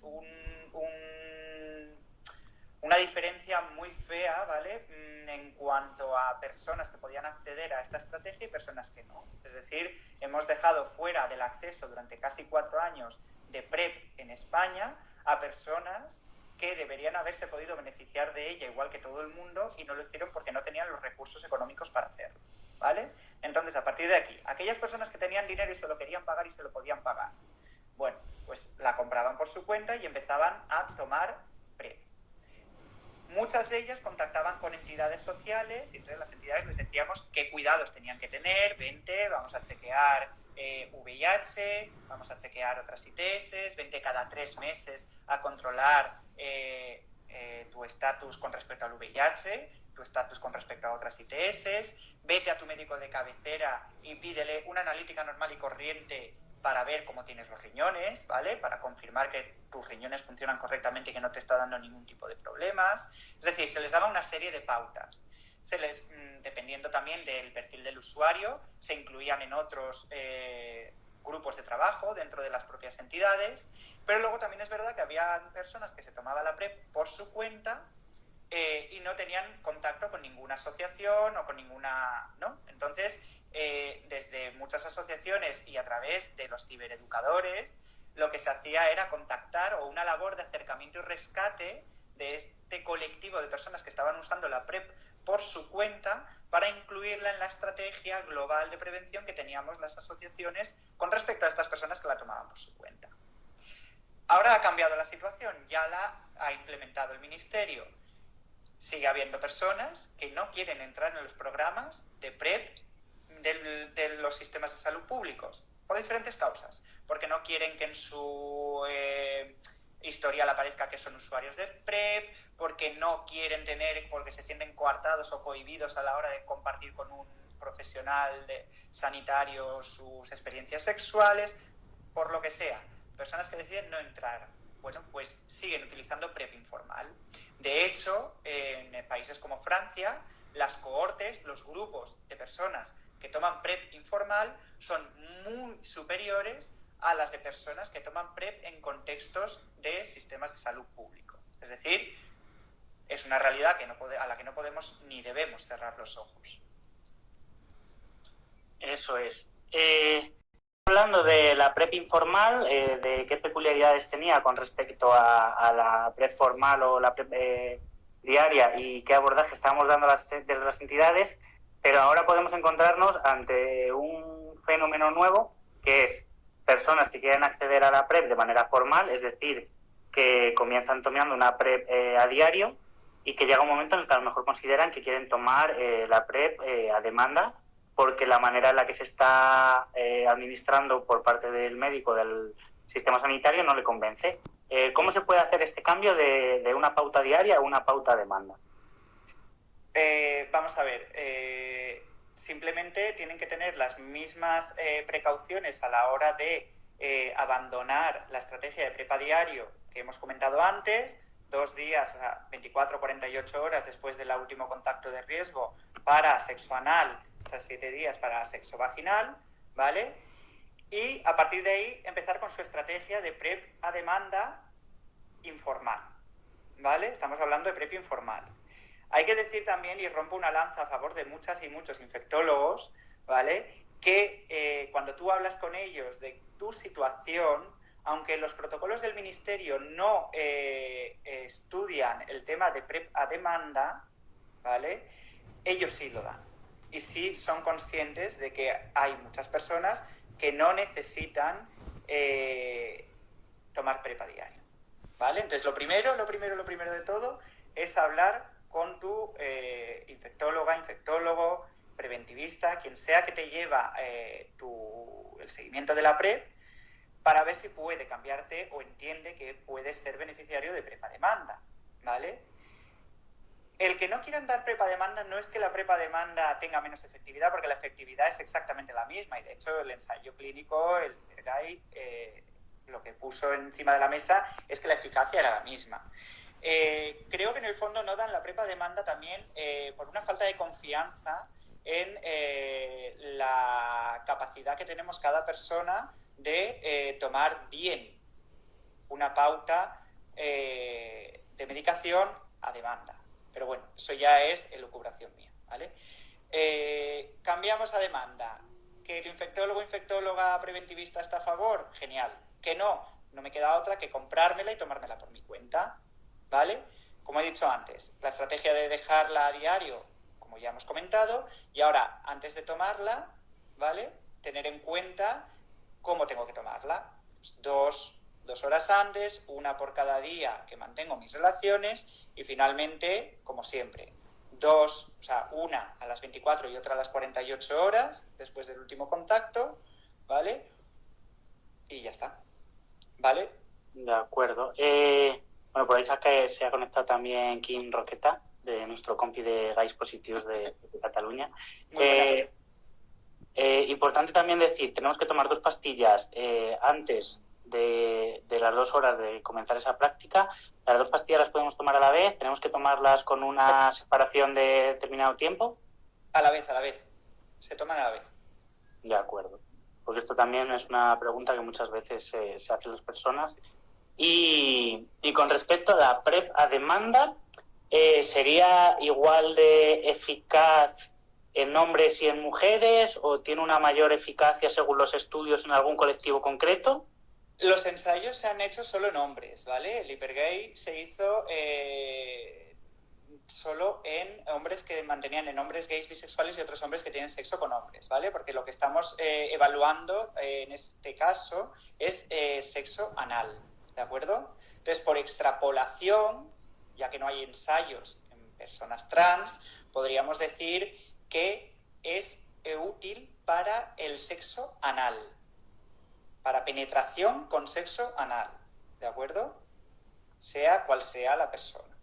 una diferencia muy fea, ¿vale?, en cuanto a personas que podían acceder a esta estrategia y personas que no. Es decir, hemos dejado fuera del acceso durante casi 4 años de PrEP en España a personas que deberían haberse podido beneficiar de ella igual que todo el mundo y no lo hicieron porque no tenían los recursos económicos para hacerlo, ¿vale? Entonces, a partir de aquí, aquellas personas que tenían dinero y se lo querían pagar y se lo podían pagar, bueno, pues la compraban por su cuenta y empezaban a tomar PrEP. Muchas de ellas contactaban con entidades sociales y entre las entidades les decíamos qué cuidados tenían que tener. Vente, vamos a chequear VIH, vamos a chequear otras ITS, vente cada 3 meses a controlar tu estatus con respecto al VIH, tu estatus con respecto a otras ITS, vete a tu médico de cabecera y pídele una analítica normal y corriente para ver cómo tienes los riñones, ¿vale?, para confirmar que tus riñones funcionan correctamente y que no te está dando ningún tipo de problemas. Es decir, se les daba una serie de pautas. Dependiendo también del perfil del usuario, se incluían en otros grupos de trabajo dentro de las propias entidades, pero luego también es verdad que había personas que se tomaban la PrEP por su cuenta y no tenían contacto con ninguna asociación o con ninguna, ¿no? Entonces, desde muchas asociaciones y a través de los cibereducadores, lo que se hacía era contactar o una labor de acercamiento y rescate de este colectivo de personas que estaban usando la PrEP por su cuenta para incluirla en la estrategia global de prevención que teníamos las asociaciones con respecto a estas personas que la tomaban por su cuenta. Ahora ha cambiado la situación, ya la ha implementado el Ministerio. Sigue habiendo personas que no quieren entrar en los programas de PrEP de los sistemas de salud públicos. por diferentes causas. Porque no quieren que en su historial aparezca que son usuarios de PrEP, porque no quieren porque se sienten coartados o cohibidos a la hora de compartir con un profesional sanitario sus experiencias sexuales, por lo que sea. Personas que deciden no entrar, bueno, pues siguen utilizando PrEP informal. De hecho, en países como Francia, las cohortes, los grupos de personas que toman PrEP informal son muy superiores a las de personas que toman PrEP en contextos de sistemas de salud público. Es decir, es una realidad a la que no podemos ni debemos cerrar los ojos. Eso es. Hablando de la PrEP informal, de qué peculiaridades tenía con respecto a la PrEP formal o la PrEP diaria y qué abordaje estábamos dando desde las entidades, pero ahora podemos encontrarnos ante un fenómeno nuevo, que es personas que quieren acceder a la PrEP de manera formal, es decir, que comienzan tomando una PrEP a diario y que llega un momento en el que a lo mejor consideran que quieren tomar la PrEP a demanda, porque la manera en la que se está administrando por parte del médico del sistema sanitario no le convence. ¿Cómo se puede hacer este cambio de una pauta diaria a una pauta a demanda? Vamos a ver, simplemente tienen que tener las mismas precauciones a la hora de abandonar la estrategia de PrEP a diario que hemos comentado antes, 2 días, o sea, 24 o 48 horas después del último contacto de riesgo para sexo anal, hasta 7 días para sexo vaginal, ¿vale? Y a partir de ahí empezar con su estrategia de PrEP a demanda informal, ¿vale? Estamos hablando de PrEP informal. Hay que decir también, y rompo una lanza a favor de muchas y muchos infectólogos, ¿vale?, que cuando tú hablas con ellos de tu situación, aunque los protocolos del Ministerio no estudian el tema de PrEP a demanda, ¿vale?, ellos sí lo dan. Y sí son conscientes de que hay muchas personas que no necesitan tomar PrEP a diario, ¿vale? Entonces, lo primero de todo es hablar con tu infectóloga, infectólogo, preventivista, quien sea que te lleva el seguimiento de la PrEP, para ver si puede cambiarte o entiende que puedes ser beneficiario de PrEP a demanda, ¿vale? El que no quieran dar PrEP a demanda no es que la PrEP a demanda tenga menos efectividad, porque la efectividad es exactamente la misma, y de hecho el ensayo clínico, el GAI, lo que puso encima de la mesa es que la eficacia era la misma. Creo que en el fondo no dan la PrEP a demanda también por una falta de confianza en la capacidad que tenemos cada persona de tomar bien una pauta de medicación a demanda. Pero bueno, eso ya es elucubración mía, ¿vale? Cambiamos a demanda. ¿Que el infectólogo o infectóloga preventivista está a favor? Genial. Que no me queda otra que comprármela y tomármela por mi cuenta, ¿vale? Como he dicho antes, la estrategia de dejarla a diario, como ya hemos comentado, y ahora, antes de tomarla, ¿vale?, tener en cuenta cómo tengo que tomarla. Pues dos horas antes, una por cada día que mantengo mis relaciones, y finalmente, como siempre, una a las 24 y otra a las 48 horas después del último contacto, ¿vale? Y ya está, ¿vale? De acuerdo. Bueno, por ahí se ha conectado también Kim Roqueta, de nuestro compi de Gais Positivos de Cataluña. Importante también decir, tenemos que tomar 2 pastillas antes de las 2 horas de comenzar esa práctica. Las 2 pastillas las podemos tomar a la vez, tenemos que tomarlas con una separación de determinado tiempo. A la vez, se toman a la vez. De acuerdo, porque esto también es una pregunta que muchas veces se hacen las personas. Y con respecto a la PrEP a demanda, ¿sería igual de eficaz en hombres y en mujeres, o tiene una mayor eficacia según los estudios en algún colectivo concreto? Los ensayos se han hecho solo en hombres, ¿vale? El Hypergay se hizo solo en hombres que mantenían en hombres gays bisexuales y otros hombres que tienen sexo con hombres, ¿vale? Porque lo que estamos evaluando en este caso es sexo anal, ¿de acuerdo? Entonces, por extrapolación, ya que no hay ensayos en personas trans, podríamos decir que es útil para el sexo anal, para penetración con sexo anal, ¿de acuerdo? Sea cual sea la persona.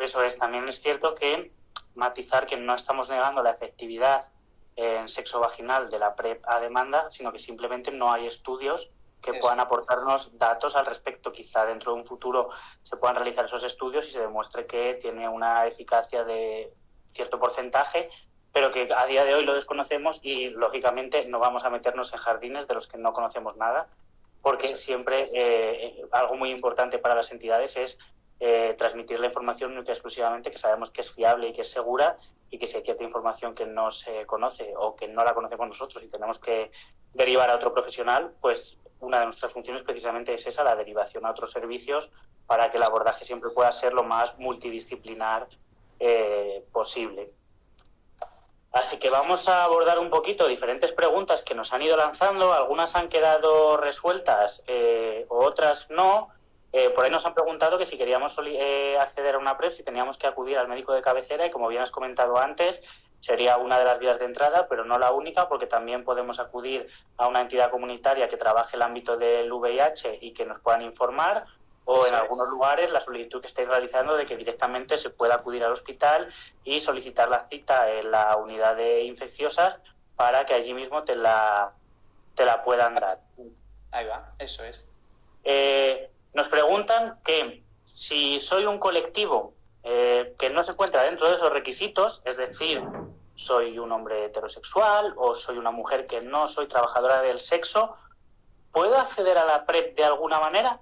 Eso es, también es cierto que matizar que no estamos negando la efectividad en sexo vaginal de la PrEP a demanda, sino que simplemente no hay estudios que puedan aportarnos datos al respecto. Quizá dentro de un futuro se puedan realizar esos estudios y se demuestre que tiene una eficacia de cierto porcentaje, pero que a día de hoy lo desconocemos y, lógicamente, no vamos a meternos en jardines de los que no conocemos nada, porque siempre algo muy importante para las entidades es transmitir la información única y exclusivamente que sabemos que es fiable y que es segura, y que si hay cierta información que no se conoce o que no la conocemos nosotros y tenemos que derivar a otro profesional, pues una de nuestras funciones precisamente es esa, la derivación a otros servicios, para que el abordaje siempre pueda ser lo más multidisciplinar posible. Así que vamos a abordar un poquito diferentes preguntas que nos han ido lanzando. Algunas han quedado resueltas, otras no. Por ahí nos han preguntado que si queríamos acceder a una PrEP, si teníamos que acudir al médico de cabecera, y como bien has comentado antes, sería una de las vías de entrada, pero no la única, porque también podemos acudir a una entidad comunitaria que trabaje el ámbito del VIH y que nos puedan informar, o en algunos lugares la solicitud que estáis realizando de que directamente se pueda acudir al hospital y solicitar la cita en la unidad de infecciosas para que allí mismo te la puedan dar. Ahí va, eso es. Nos preguntan que si soy un colectivo que no se encuentra dentro de esos requisitos, es decir, soy un hombre heterosexual o soy una mujer que no soy trabajadora del sexo, ¿puedo acceder a la PrEP de alguna manera?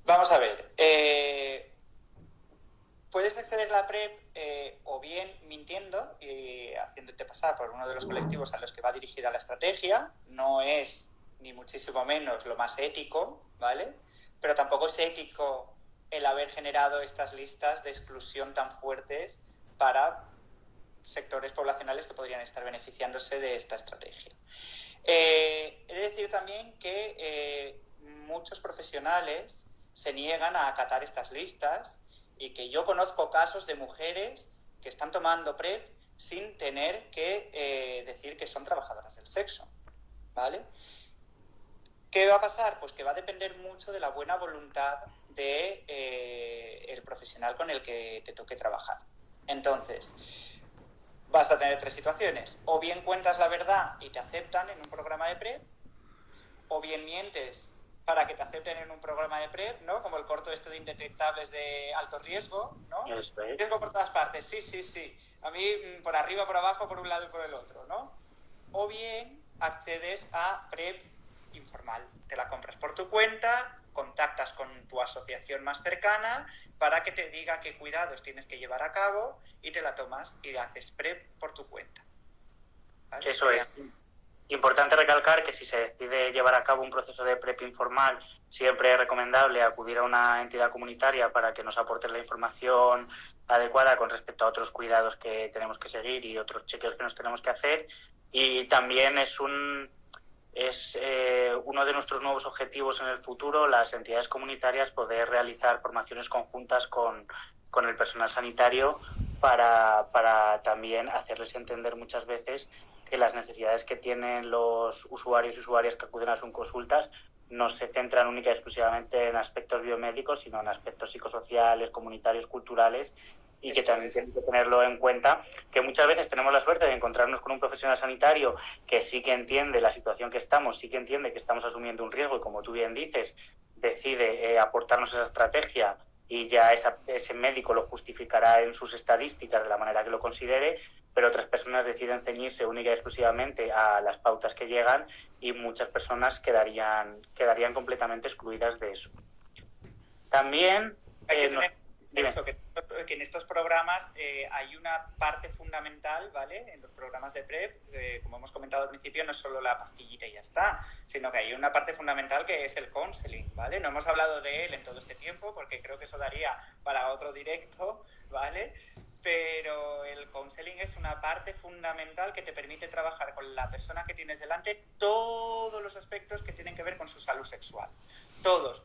Vamos a ver, puedes acceder a la PrEP o bien mintiendo y haciéndote pasar por uno de los colectivos a los que va dirigida la estrategia. No es ni muchísimo menos lo más ético, ¿vale? Pero tampoco es ético el haber generado estas listas de exclusión tan fuertes para sectores poblacionales que podrían estar beneficiándose de esta estrategia. He de decir también que muchos profesionales se niegan a acatar estas listas, y que yo conozco casos de mujeres que están tomando PrEP sin tener que decir que son trabajadoras del sexo, ¿vale? ¿Qué va a pasar? Pues que va a depender mucho de la buena voluntad de el profesional con el que te toque trabajar. Entonces, vas a tener tres situaciones: o bien cuentas la verdad y te aceptan en un programa de PrEP, o bien mientes para que te acepten en un programa de PrEP, ¿no? Como el corto este de indetectables de alto riesgo, ¿no? Riesgo por todas partes, sí. A mí, por arriba, por abajo, por un lado y por el otro, ¿no? O bien accedes a PrEP informal. Te la compras por tu cuenta, contactas con tu asociación más cercana para que te diga qué cuidados tienes que llevar a cabo, y te la tomas y haces PrEP por tu cuenta, ¿vale? Eso es. Importante recalcar que si se decide llevar a cabo un proceso de PrEP informal, siempre es recomendable acudir a una entidad comunitaria para que nos aporten la información adecuada con respecto a otros cuidados que tenemos que seguir y otros chequeos que nos tenemos que hacer. Y también es uno de nuestros nuevos objetivos en el futuro, las entidades comunitarias, poder realizar formaciones conjuntas con el personal sanitario para también hacerles entender muchas veces que las necesidades que tienen los usuarios y usuarias que acuden a sus consultas no se centran única y exclusivamente en aspectos biomédicos, sino en aspectos psicosociales, comunitarios, culturales, y que también tienen que tenerlo en cuenta, que muchas veces tenemos la suerte de encontrarnos con un profesional sanitario que sí que entiende la situación que estamos, sí que entiende que estamos asumiendo un riesgo y, como tú bien dices, decide aportarnos esa estrategia, y ya ese médico lo justificará en sus estadísticas de la manera que lo considere, pero otras personas deciden ceñirse única y exclusivamente a las pautas que llegan, y muchas personas quedarían completamente excluidas de eso. También hay que tener eso, que en estos programas hay una parte fundamental, ¿vale? En los programas de PrEP, como hemos comentado al principio, no es solo la pastillita y ya está, sino que hay una parte fundamental que es el counseling, ¿vale? No hemos hablado de él en todo este tiempo porque creo que eso daría para otro directo, ¿vale? Pero el counseling es una parte fundamental que te permite trabajar con la persona que tienes delante todos los aspectos que tienen que ver con su salud sexual. Todos,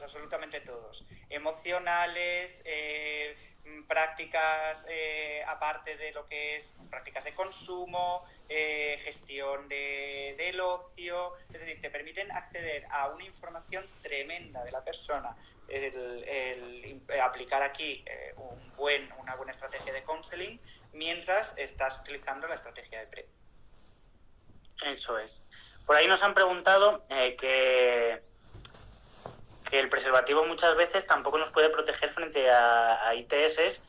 absolutamente todos. Emocionales, prácticas aparte de lo que es prácticas de consumo, gestión del ocio, es decir, te permiten acceder a una información tremenda de la persona. El aplicar aquí una buena estrategia de counseling mientras estás utilizando la estrategia de PrEP. Eso es. Por ahí nos han preguntado que el preservativo muchas veces tampoco nos puede proteger frente a ITS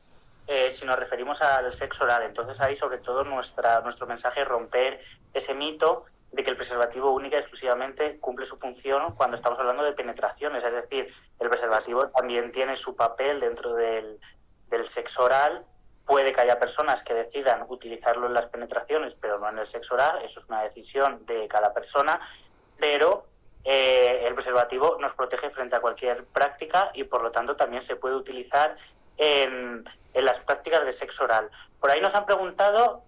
si nos referimos al sexo oral. Entonces ahí sobre todo nuestro mensaje es romper ese mito de que el preservativo única y exclusivamente cumple su función cuando estamos hablando de penetraciones. Es decir, el preservativo también tiene su papel dentro del sexo oral. Puede que haya personas que decidan utilizarlo en las penetraciones, pero no en el sexo oral. Eso es una decisión de cada persona, pero el preservativo nos protege frente a cualquier práctica y por lo tanto también se puede utilizar en las prácticas de sexo oral. Por ahí nos han preguntado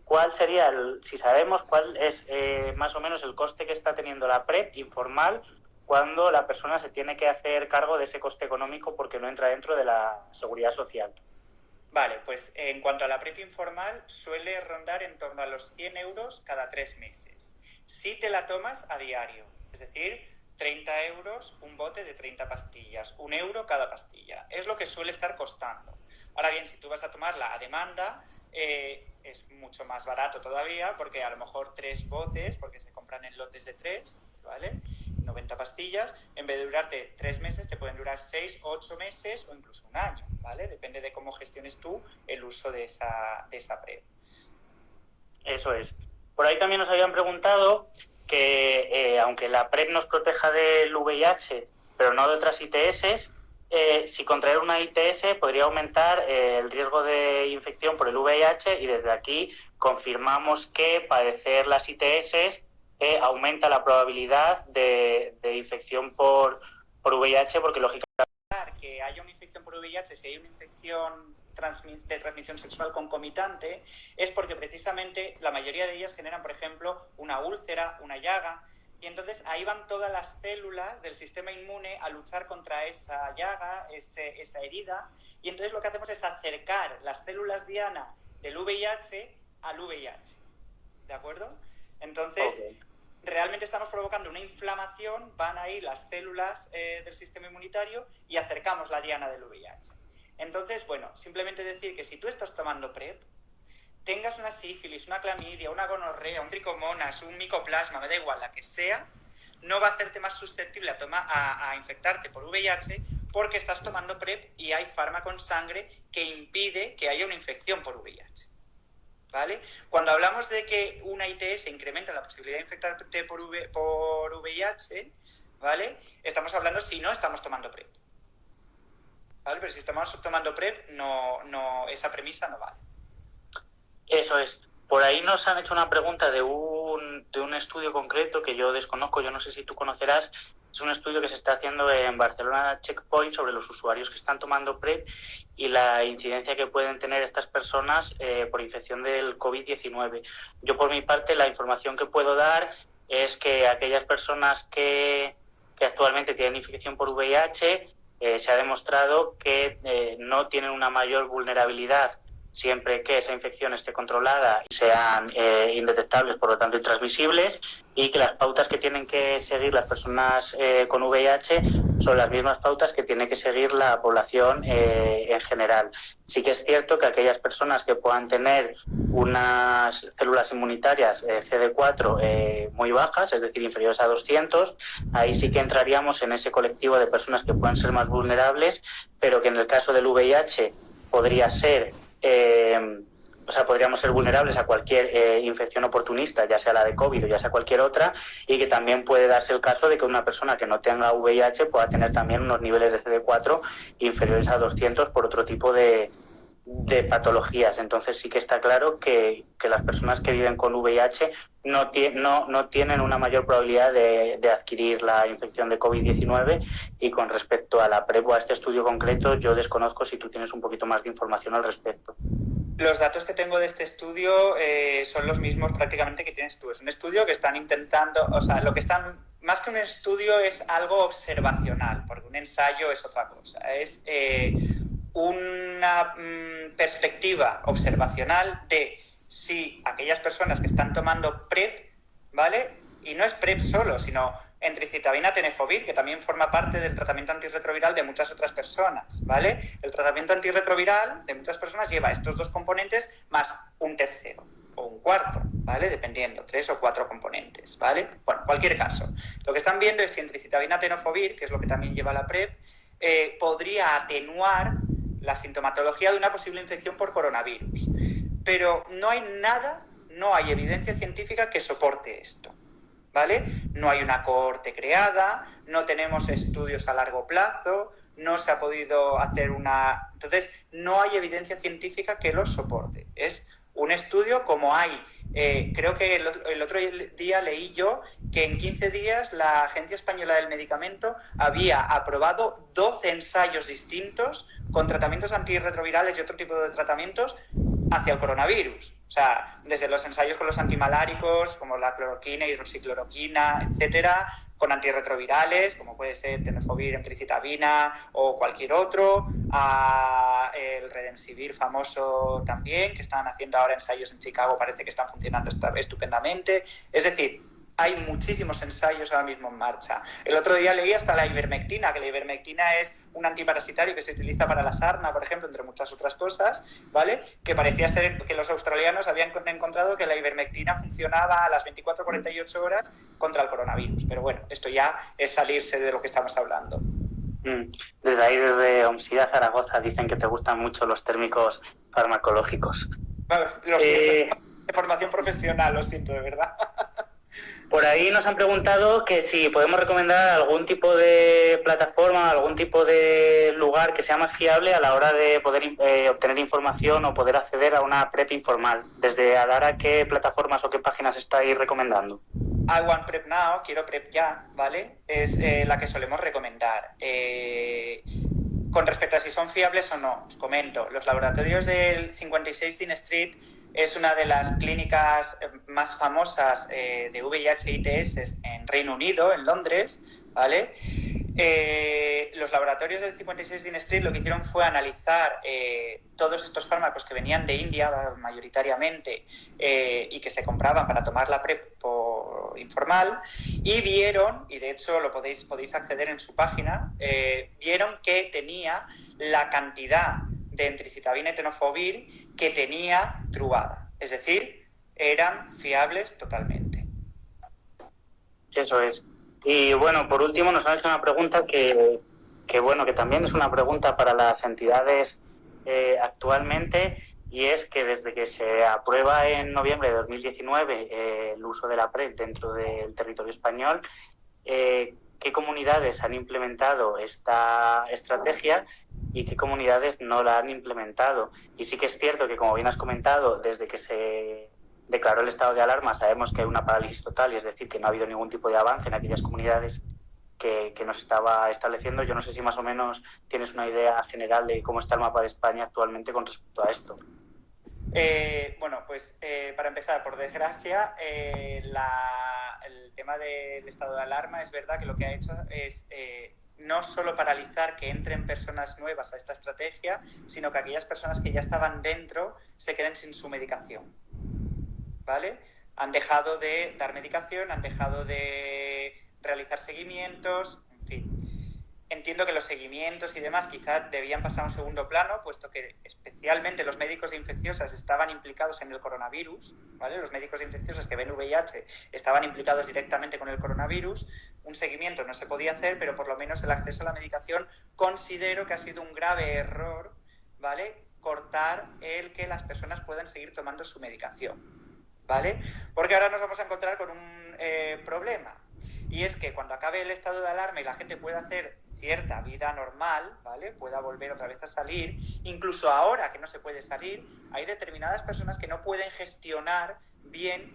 cuál sería, si sabemos cuál es más o menos el coste que está teniendo la PrEP informal cuando la persona se tiene que hacer cargo de ese coste económico porque no entra dentro de la seguridad social. Vale, pues en cuanto a la PrEP informal suele rondar en torno a los 100 euros cada 3 meses. Si te la tomas a diario, es decir, 30 euros un bote de 30 pastillas, 1 euro cada pastilla. Es lo que suele estar costando. Ahora bien, si tú vas a tomarla a demanda, es mucho más barato todavía, porque a lo mejor 3 botes, porque se compran en lotes de 3, ¿vale? 90 pastillas, en vez de durarte 3 meses, te pueden durar 6, 8 meses o incluso un año, ¿vale? Depende de cómo gestiones tú el uso de esa PrEP. Eso es. Por ahí también nos habían preguntado que aunque la PrEP nos proteja del VIH, pero no de otras ITS, si contraer una ITS podría aumentar el riesgo de infección por el VIH, y desde aquí confirmamos que padecer las ITS aumenta la probabilidad de infección por VIH, porque lógicamente que haya una infección por VIH, si hay una infección de transmisión sexual concomitante, es porque precisamente la mayoría de ellas generan, por ejemplo, una úlcera, una llaga, y entonces ahí van todas las células del sistema inmune a luchar contra esa llaga, esa herida, y entonces lo que hacemos es acercar las células diana del VIH al VIH, ¿de acuerdo? Entonces, realmente estamos provocando una inflamación, van ahí las células del sistema inmunitario y acercamos la diana del VIH. Entonces, bueno, simplemente decir que si tú estás tomando PrEP, tengas una sífilis, una clamidia, una gonorrea, un tricomonas, un micoplasma, me da igual, la que sea, no va a hacerte más susceptible a infectarte por VIH porque estás tomando PrEP y hay fármaco en sangre que impide que haya una infección por VIH. ¿Vale? Cuando hablamos de que una ITS incrementa la posibilidad de infectarte por VIH, ¿vale? Estamos hablando si no estamos tomando PrEP. ¿Vale? Pero si estamos tomando PrEP, esa premisa no vale. Eso es. Por ahí nos han hecho una pregunta de un estudio concreto que yo desconozco, yo no sé si tú conocerás. Es un estudio que se está haciendo en Barcelona Checkpoint sobre los usuarios que están tomando PrEP y la incidencia que pueden tener estas personas por infección del COVID-19. Yo, por mi parte, la información que puedo dar es que aquellas personas que actualmente tienen infección por VIH se ha demostrado que no tienen una mayor vulnerabilidad siempre que esa infección esté controlada y sean indetectables, por lo tanto intransmisibles, y que las pautas que tienen que seguir las personas con VIH son las mismas pautas que tiene que seguir la población en general. Sí que es cierto que aquellas personas que puedan tener unas células inmunitarias CD4 muy bajas, es decir, inferiores a 200, ahí sí que entraríamos en ese colectivo de personas que pueden ser más vulnerables, pero que en el caso del VIH podría ser podríamos ser vulnerables a cualquier infección oportunista, ya sea la de COVID o ya sea cualquier otra, y que también puede darse el caso de que una persona que no tenga VIH pueda tener también unos niveles de CD4 inferiores a 200 por otro tipo de patologías. Entonces sí que está claro que las personas que viven con VIH no tienen una mayor probabilidad de adquirir la infección de COVID-19, y con respecto a la PrEP o a este estudio concreto, yo desconozco si tú tienes un poquito más de información al respecto. Los datos que tengo de este estudio son los mismos prácticamente que tienes tú. Es un estudio que están intentando, lo que están, más que un estudio, es algo observacional, porque un ensayo es otra cosa. Es una perspectiva observacional de si aquellas personas que están tomando PrEP, ¿vale? Y no es PrEP solo, sino entricitabina tenofovir, que también forma parte del tratamiento antirretroviral de muchas otras personas, ¿vale? El tratamiento antirretroviral de muchas personas lleva estos 2 componentes más un tercero o un cuarto, ¿vale? Dependiendo, 3 o 4 componentes, ¿vale? Bueno, en cualquier caso, lo que están viendo es si entricitabina tenofovir, que es lo que también lleva la PrEP, podría atenuar la sintomatología de una posible infección por coronavirus. Pero no hay evidencia científica que soporte esto, ¿vale? No hay una cohorte creada, no tenemos estudios a largo plazo, no se ha podido hacer una... Entonces, no hay evidencia científica que lo soporte. Es un estudio como hay... creo que el otro día leí yo que en 15 días la Agencia Española del Medicamento había aprobado 12 ensayos distintos con tratamientos antirretrovirales y otro tipo de tratamientos hacia el coronavirus. O sea, desde los ensayos con los antimaláricos, como la cloroquina, hidroxicloroquina, etcétera, con antirretrovirales, como puede ser tenofovir, entricitabina o cualquier otro, a el Redensivir famoso también, que están haciendo ahora ensayos en Chicago, parece que están funcionando estupendamente. Es decir, hay muchísimos ensayos ahora mismo en marcha. El otro día leí hasta la ivermectina, que la ivermectina es un antiparasitario que se utiliza para la sarna, por ejemplo, entre muchas otras cosas, ¿vale? Que parecía ser que los australianos habían encontrado que la ivermectina funcionaba a las 24-48 horas contra el coronavirus. Pero bueno, esto ya es salirse de lo que estamos hablando. Desde ahí, desde OMSIDA Zaragoza, dicen que te gustan mucho los térmicos farmacológicos. Bueno, lo siento, de formación profesional, lo siento, de verdad. Por ahí nos han preguntado que si podemos recomendar algún tipo de plataforma, algún tipo de lugar que sea más fiable a la hora de poder obtener información o poder acceder a una PrEP informal. Desde Adara, ¿qué plataformas o qué páginas estáis recomendando? I want PrEP now, quiero PrEP ya, ¿vale? Es la que solemos recomendar. Con respecto a si son fiables o no, os comento, los laboratorios del 56 Dean Street es una de las clínicas más famosas de VIH-ITS en Reino Unido, en Londres, ¿vale? Los laboratorios del 56 Dean Street lo que hicieron fue analizar todos estos fármacos que venían de India mayoritariamente y que se compraban para tomar la PrEP por informal, y vieron, y de hecho lo podéis acceder en su página, vieron que tenía la cantidad de entricitabina y tenofovir que tenía Truvada, es decir, eran fiables totalmente. Eso es. Y bueno, por último nos han hecho una pregunta que también es una pregunta para las entidades actualmente, y es que desde que se aprueba en noviembre de 2019 el uso de la PrEP dentro del territorio español, ¿qué comunidades han implementado esta estrategia y qué comunidades no la han implementado? Y sí que es cierto que, como bien has comentado, desde que se declaró el estado de alarma sabemos que hay una parálisis total, y es decir, que no ha habido ningún tipo de avance en aquellas comunidades que nos estaba estableciendo. Yo no sé si más o menos tienes una idea general de cómo está el mapa de España actualmente con respecto a esto. Bueno, pues para empezar, por desgracia, el tema del estado de alarma es verdad que lo que ha hecho es no solo paralizar que entren personas nuevas a esta estrategia, sino que aquellas personas que ya estaban dentro se queden sin su medicación, ¿vale? Han dejado de dar medicación, han dejado de realizar seguimientos, en fin. Entiendo que los seguimientos y demás quizás debían pasar a un segundo plano, puesto que especialmente los médicos de infecciosas estaban implicados en el coronavirus, ¿vale? Los médicos de infecciosas que ven VIH estaban implicados directamente con el coronavirus. Un seguimiento no se podía hacer, pero por lo menos el acceso a la medicación considero que ha sido un grave error, ¿vale? Cortar el que las personas puedan seguir tomando su medicación, ¿vale? Porque ahora nos vamos a encontrar con un problema, y es que cuando acabe el estado de alarma y la gente pueda hacer cierta vida normal, ¿vale? Pueda volver otra vez a salir, incluso ahora que no se puede salir, hay determinadas personas que no pueden gestionar bien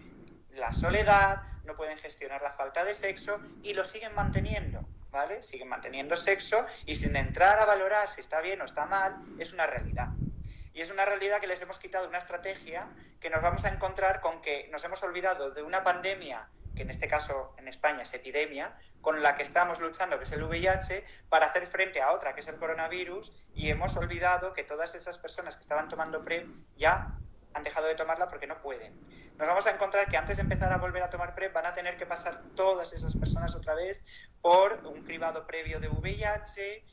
la soledad, no pueden gestionar la falta de sexo y lo siguen manteniendo, ¿vale? Siguen manteniendo sexo y sin entrar a valorar si está bien o está mal, es una realidad. Y es una realidad que les hemos quitado una estrategia, que nos vamos a encontrar con que nos hemos olvidado de una pandemia que en este caso en España es epidemia, con la que estamos luchando, que es el VIH, para hacer frente a otra, que es el coronavirus, y hemos olvidado que todas esas personas que estaban tomando PrEP ya han dejado de tomarla porque no pueden. Nos vamos a encontrar que antes de empezar a volver a tomar PrEP van a tener que pasar todas esas personas otra vez por un cribado previo de VIH,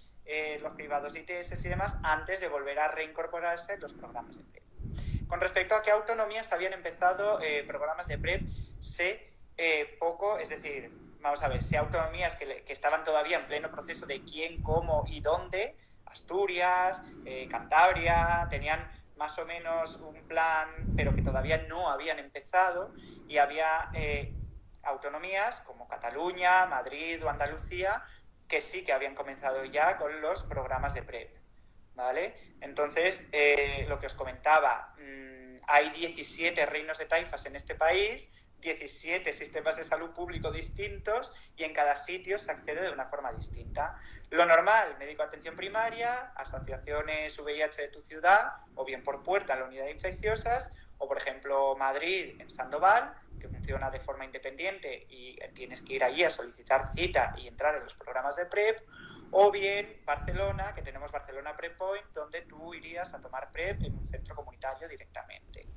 los cribados de ITS y demás, antes de volver a reincorporarse en los programas de PrEP. Con respecto a qué autonomías habían empezado programas de PrEP, sé poco, es decir, vamos a ver, sé autonomías que estaban todavía en pleno proceso de quién, cómo y dónde. Asturias, Cantabria, tenían más o menos un plan, pero que todavía no habían empezado, y había autonomías como Cataluña, Madrid o Andalucía que sí que habían comenzado ya con los programas de PrEP, ¿vale? Entonces, lo que os comentaba, hay 17 reinos de taifas en este país, 17 sistemas de salud público distintos, y en cada sitio se accede de una forma distinta. Lo normal, médico de atención primaria, asociaciones VIH de tu ciudad, o bien por puerta en la unidad de infecciosas, o por ejemplo Madrid en Sandoval, que funciona de forma independiente y tienes que ir allí a solicitar cita y entrar en los programas de PrEP, o bien Barcelona, que tenemos Barcelona PrEP Point, donde tú irías a tomar PrEP en un centro comunitario directamente.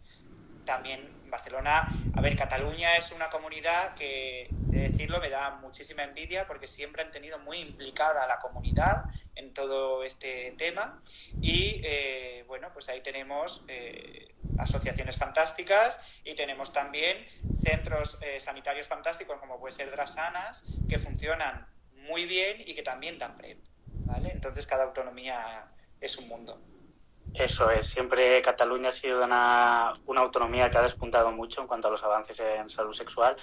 También Barcelona, a ver, Cataluña es una comunidad que, de decirlo, me da muchísima envidia porque siempre han tenido muy implicada a la comunidad en todo este tema, y bueno, pues ahí tenemos asociaciones fantásticas, y tenemos también centros sanitarios fantásticos como puede ser Drasanas, que funcionan muy bien y que también dan PrEP, ¿vale? Entonces cada autonomía es un mundo. Eso es, siempre Cataluña ha sido una autonomía que ha despuntado mucho en cuanto a los avances en salud sexual.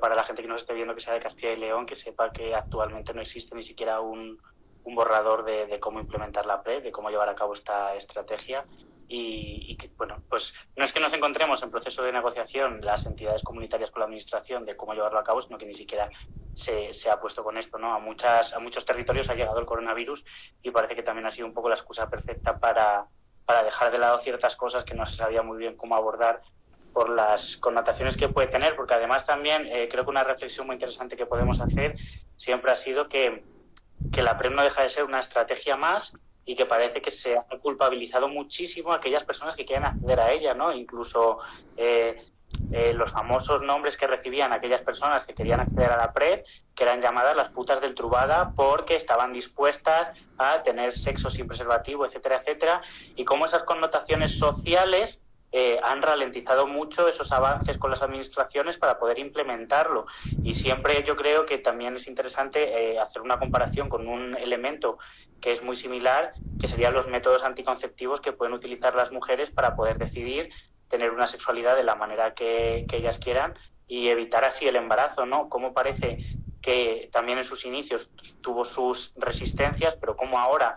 Para la gente que nos esté viendo que sea de Castilla y León, que sepa que actualmente no existe ni siquiera un borrador de cómo implementar la PrEP, de cómo llevar a cabo esta estrategia. Y que, bueno, pues no es que nos encontremos en proceso de negociación las entidades comunitarias con la administración de cómo llevarlo a cabo, sino que ni siquiera se ha puesto con esto, ¿no? A muchos territorios ha llegado el coronavirus, y parece que también ha sido un poco la excusa perfecta para dejar de lado ciertas cosas que no se sabía muy bien cómo abordar por las connotaciones que puede tener, porque además también creo que una reflexión muy interesante que podemos hacer siempre ha sido que la PrEP no deja de ser una estrategia más, y que parece que se ha culpabilizado muchísimo a aquellas personas que quieren acceder a ella, ¿no? Incluso los famosos nombres que recibían aquellas personas que querían acceder a la PrEP, que eran llamadas las putas del Trubada porque estaban dispuestas a tener sexo sin preservativo, etcétera, etcétera, y cómo esas connotaciones sociales han ralentizado mucho esos avances con las administraciones para poder implementarlo. Y siempre yo creo que también es interesante hacer una comparación con un elemento que es muy similar, que serían los métodos anticonceptivos que pueden utilizar las mujeres para poder decidir tener una sexualidad de la manera que ellas quieran y evitar así el embarazo, ¿no? Como parece que también en sus inicios tuvo sus resistencias, pero como ahora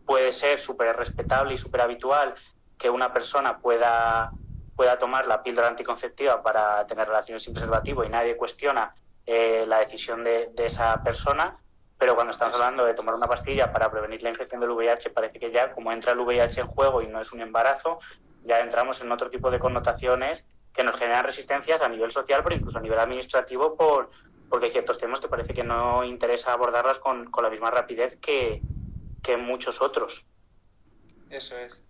puede ser súper respetable y súper habitual que una persona pueda tomar la píldora anticonceptiva para tener relaciones sin preservativo y nadie cuestiona la decisión de esa persona. Pero cuando estamos hablando de tomar una pastilla para prevenir la infección del VIH, parece que ya, como entra el VIH en juego y no es un embarazo, ya entramos en otro tipo de connotaciones que nos generan resistencias a nivel social, pero incluso a nivel administrativo, porque hay ciertos temas que parece que no interesa abordarlas con la misma rapidez que muchos otros. Eso es.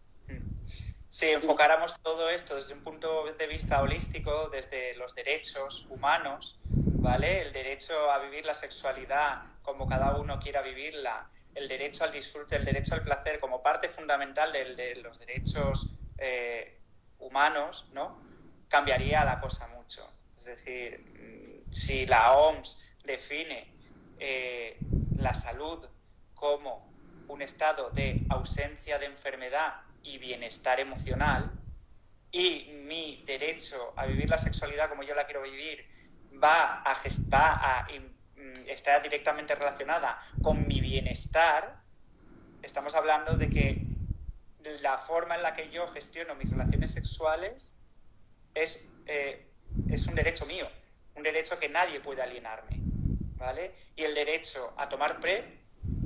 Si enfocáramos todo esto desde un punto de vista holístico, desde los derechos humanos, ¿vale? El derecho a vivir la sexualidad como cada uno quiera vivirla, el derecho al disfrute, el derecho al placer como parte fundamental de los derechos humanos, ¿no? Cambiaría la cosa mucho. Es decir, si la OMS define la salud como un estado de ausencia de enfermedad y bienestar emocional, y mi derecho a vivir la sexualidad como yo la quiero vivir va a estar directamente relacionada con mi bienestar, estamos hablando de que la forma en la que yo gestiono mis relaciones sexuales es un derecho mío, un derecho que nadie puede alienarme, ¿vale? Y el derecho a tomar PrEP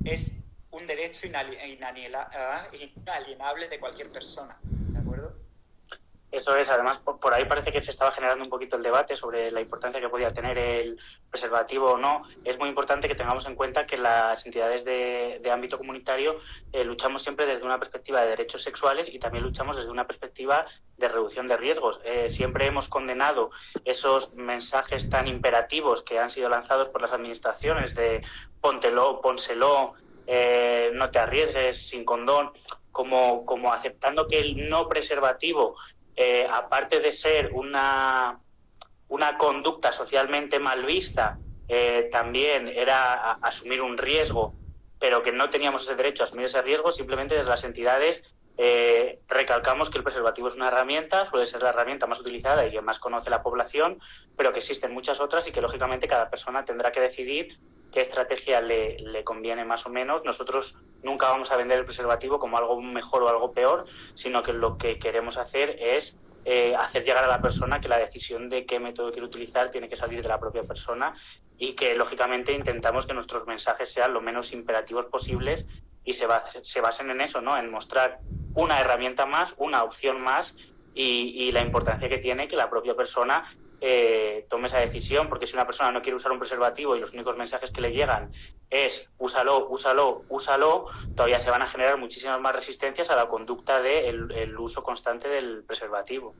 es un derecho inalienable de cualquier persona, ¿de acuerdo? Eso es, además, por ahí parece que se estaba generando un poquito el debate sobre la importancia que podía tener el preservativo o no. Es muy importante que tengamos en cuenta que las entidades de ámbito comunitario luchamos siempre desde una perspectiva de derechos sexuales y también luchamos desde una perspectiva de reducción de riesgos. Siempre hemos condenado esos mensajes tan imperativos que han sido lanzados por las administraciones de póntelo, pónselo, no te arriesgues, sin condón, como aceptando que el no preservativo, aparte de ser una conducta socialmente mal vista, también era asumir un riesgo, pero que no teníamos ese derecho a asumir ese riesgo. Simplemente desde las entidades recalcamos que el preservativo es una herramienta, suele ser la herramienta más utilizada y que más conoce la población, pero que existen muchas otras y que lógicamente cada persona tendrá que decidir qué estrategia le conviene más o menos. Nosotros nunca vamos a vender el preservativo como algo mejor o algo peor, sino que lo que queremos hacer es hacer llegar a la persona que la decisión de qué método quiere utilizar tiene que salir de la propia persona, y que lógicamente intentamos que nuestros mensajes sean lo menos imperativos posibles y se basen en eso, ¿no? En mostrar una herramienta más, una opción más, y la importancia que tiene que la propia persona tome esa decisión, porque si una persona no quiere usar un preservativo y los únicos mensajes que le llegan es úsalo, úsalo, úsalo, todavía se van a generar muchísimas más resistencias a la conducta del uso constante del preservativo.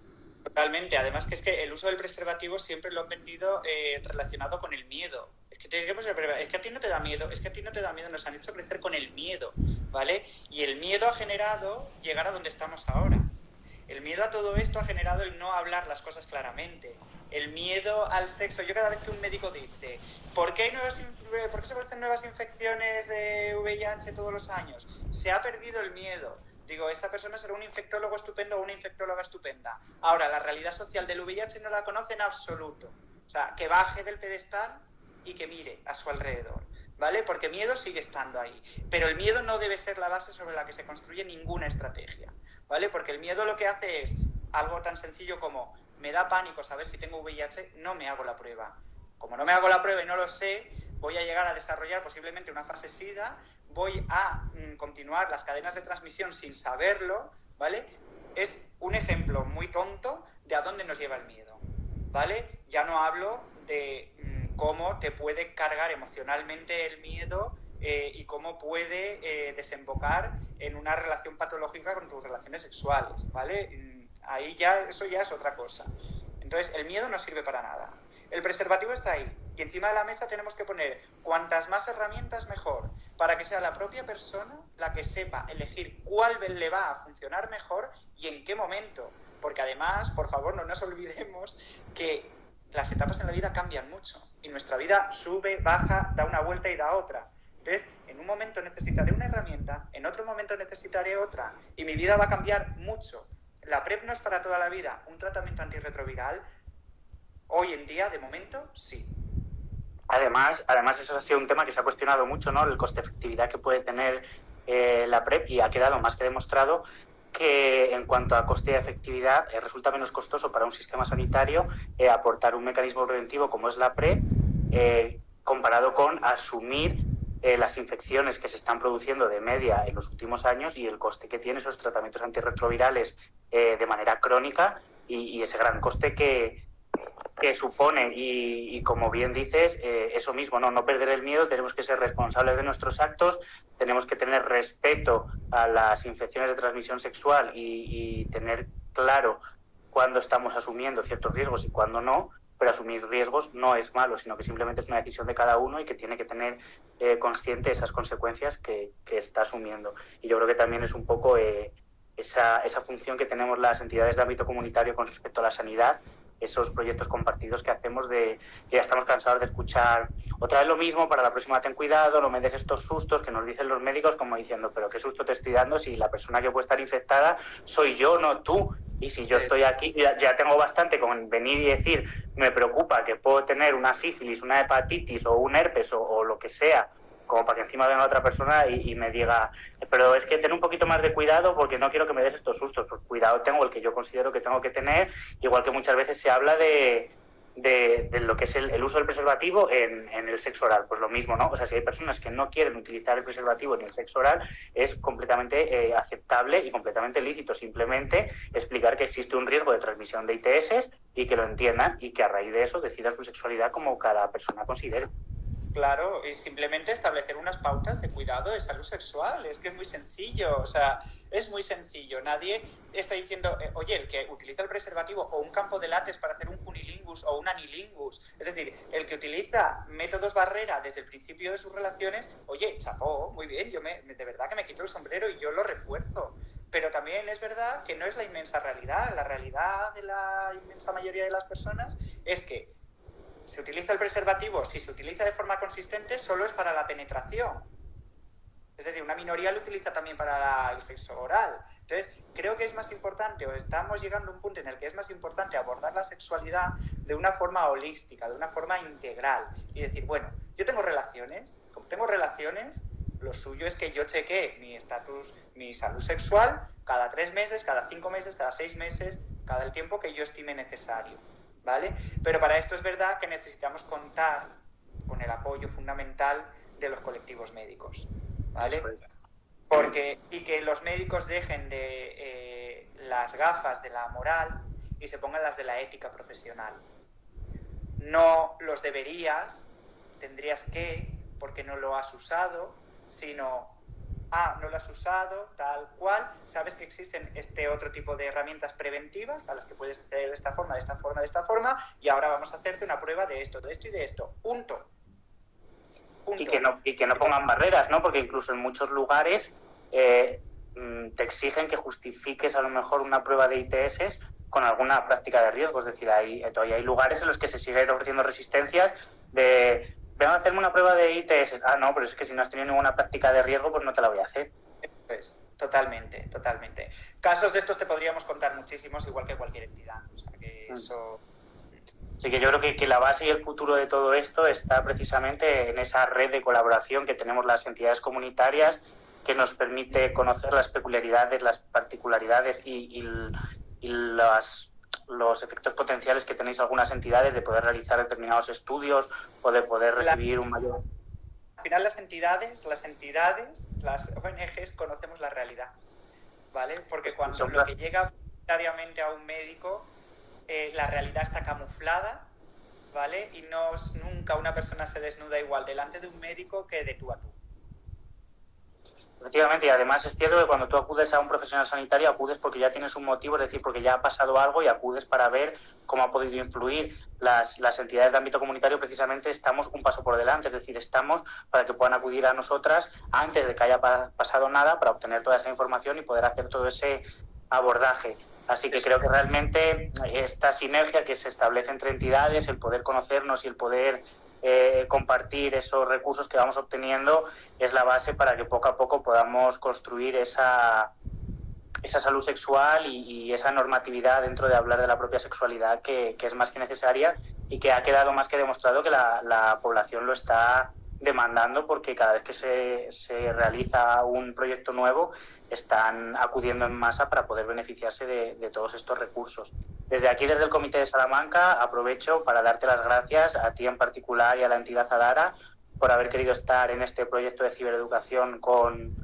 Totalmente. Además que es que el uso del preservativo siempre lo han vendido relacionado con el miedo. Es que a ti no te da miedo, es que a ti no te da miedo, nos han hecho crecer con el miedo, ¿vale? Y el miedo ha generado llegar a donde estamos ahora. El miedo a todo esto ha generado el no hablar las cosas claramente. El miedo al sexo. Yo cada vez que un médico dice ¿por qué se producen nuevas infecciones de VIH todos los años? Se ha perdido el miedo. Digo, esa persona será un infectólogo estupendo o una infectóloga estupenda. Ahora, la realidad social del VIH no la conoce en absoluto. O sea, que baje del pedestal y que mire a su alrededor, ¿vale? Porque miedo sigue estando ahí. Pero el miedo no debe ser la base sobre la que se construye ninguna estrategia, ¿vale? Porque el miedo lo que hace es algo tan sencillo como me da pánico saber si tengo VIH, no me hago la prueba. Como no me hago la prueba y no lo sé, voy a llegar a desarrollar posiblemente una fase SIDA, voy a continuar las cadenas de transmisión sin saberlo, ¿vale? Es un ejemplo muy tonto de a dónde nos lleva el miedo, ¿vale? Ya no hablo de cómo te puede cargar emocionalmente el miedo y cómo puede desembocar en una relación patológica con tus relaciones sexuales, ¿vale? Ahí ya, eso ya es otra cosa. Entonces, el miedo no sirve para nada. El preservativo está ahí y encima de la mesa tenemos que poner cuantas más herramientas mejor, para que sea la propia persona la que sepa elegir cuál le va a funcionar mejor y en qué momento. Porque además, por favor, no nos olvidemos que las etapas en la vida cambian mucho y nuestra vida sube, baja, da una vuelta y da otra. Entonces, en un momento necesitaré una herramienta, en otro momento necesitaré otra y mi vida va a cambiar mucho. La PrEP no es para toda la vida. Un tratamiento antirretroviral, hoy en día, de momento, sí. Además, eso ha sido un tema que se ha cuestionado mucho, ¿no? El coste-efectividad que puede tener la PrEP, y ha quedado más que demostrado que en cuanto a coste y efectividad resulta menos costoso para un sistema sanitario aportar un mecanismo preventivo como es la PrEP comparado con asumir las infecciones que se están produciendo de media en los últimos años y el coste que tienen esos tratamientos antirretrovirales de manera crónica y ese gran coste que supone. Y como bien dices, eso mismo, no perder el miedo, tenemos que ser responsables de nuestros actos, tenemos que tener respeto a las infecciones de transmisión sexual y tener claro cuándo estamos asumiendo ciertos riesgos y cuándo no. Pero asumir riesgos no es malo, sino que simplemente es una decisión de cada uno y que tiene que tener consciente esas consecuencias que está asumiendo. Y yo creo que también es un poco esa función que tenemos las entidades de ámbito comunitario con respecto a la sanidad, esos proyectos compartidos que hacemos de que ya estamos cansados de escuchar otra vez lo mismo, para la próxima ten cuidado, no me des estos sustos que nos dicen los médicos, como diciendo, pero qué susto te estoy dando si la persona que puede estar infectada soy yo, no tú. Y si yo estoy aquí, ya tengo bastante con venir y decir, me preocupa que puedo tener una sífilis, una hepatitis o un herpes o lo que sea, como para que encima venga otra persona y me diga, pero es que ten un poquito más de cuidado porque no quiero que me des estos sustos. Pues cuidado tengo el que yo considero que tengo que tener, igual que muchas veces se habla de de lo que es el uso del preservativo en el sexo oral. Pues lo mismo, ¿no? O sea, si hay personas que no quieren utilizar el preservativo en el sexo oral, es completamente aceptable y completamente lícito. Simplemente explicar que existe un riesgo de transmisión de ITS y que lo entiendan y que a raíz de eso decidan su sexualidad como cada persona considere. Claro, y simplemente establecer unas pautas de cuidado de salud sexual. Es que es muy sencillo, o sea, es muy sencillo. Nadie está diciendo, oye, el que utiliza el preservativo o un campo de látex para hacer un cunilingus o un anilingus, es decir, el que utiliza métodos barrera desde el principio de sus relaciones, oye, chapó, muy bien, de verdad que me quito el sombrero y yo lo refuerzo. Pero también es verdad que no es la inmensa realidad. La realidad de la inmensa mayoría de las personas es que se utiliza el preservativo, si se utiliza de forma consistente, solo es para la penetración. Es decir, una minoría lo utiliza también para el sexo oral. Entonces, creo que es más importante, o estamos llegando a un punto en el que es más importante abordar la sexualidad de una forma holística, de una forma integral. Y decir, bueno, yo tengo relaciones, como tengo relaciones, lo suyo es que yo chequee mi estatus, mi salud sexual cada 3 meses, cada 5 meses, cada 6 meses, cada el tiempo que yo estime necesario. ¿Vale? Pero para esto es verdad que necesitamos contar con el apoyo fundamental de los colectivos médicos, ¿vale? Y que los médicos dejen de las gafas de la moral y se pongan las de la ética profesional. No los deberías, tendrías que, porque no lo has usado, sino no lo has usado, tal cual, sabes que existen este otro tipo de herramientas preventivas a las que puedes acceder de esta forma, de esta forma, de esta forma, y ahora vamos a hacerte una prueba de esto y de esto. Punto. Y que no pongan barreras, ¿no? Porque incluso en muchos lugares te exigen que justifiques a lo mejor una prueba de ITS con alguna práctica de riesgo. Es decir, todavía hay lugares en los que se siguen ofreciendo resistencias de... Vengo a hacerme una prueba de ITS. No, pero es que si no has tenido ninguna práctica de riesgo, pues no te la voy a hacer. Pues, totalmente. Casos de estos te podríamos contar muchísimos, igual que cualquier entidad. O sea, que eso... Así que yo creo que la base y el futuro de todo esto está precisamente en esa red de colaboración que tenemos las entidades comunitarias, que nos permite conocer las peculiaridades, las particularidades y los efectos potenciales que tenéis algunas entidades de poder realizar determinados estudios o de poder recibir un mayor... Al final las entidades, las ONGs conocemos la realidad, ¿vale? Porque cuando lo que llega voluntariamente a un médico, la realidad está camuflada, ¿vale? Y nunca una persona se desnuda igual delante de un médico que de tú a tú. Efectivamente, y además es cierto que cuando tú acudes a un profesional sanitario, acudes porque ya tienes un motivo, es decir, porque ya ha pasado algo y acudes para ver cómo ha podido influir. Las entidades de ámbito comunitario precisamente estamos un paso por delante, es decir, estamos para que puedan acudir a nosotras antes de que haya pasado nada para obtener toda esa información y poder hacer todo ese abordaje. Así que creo que realmente esta sinergia que se establece entre entidades, el poder conocernos y el poder compartir esos recursos que vamos obteniendo es la base para que poco a poco podamos construir esa salud sexual y esa normatividad dentro de hablar de la propia sexualidad que es más que necesaria y que ha quedado más que demostrado que la población lo está demandando, porque cada vez que se realiza un proyecto nuevo están acudiendo en masa para poder beneficiarse de todos estos recursos. Desde aquí, desde el Comité de Salamanca, aprovecho para darte las gracias a ti en particular y a la entidad Adara por haber querido estar en este proyecto de cibereducación con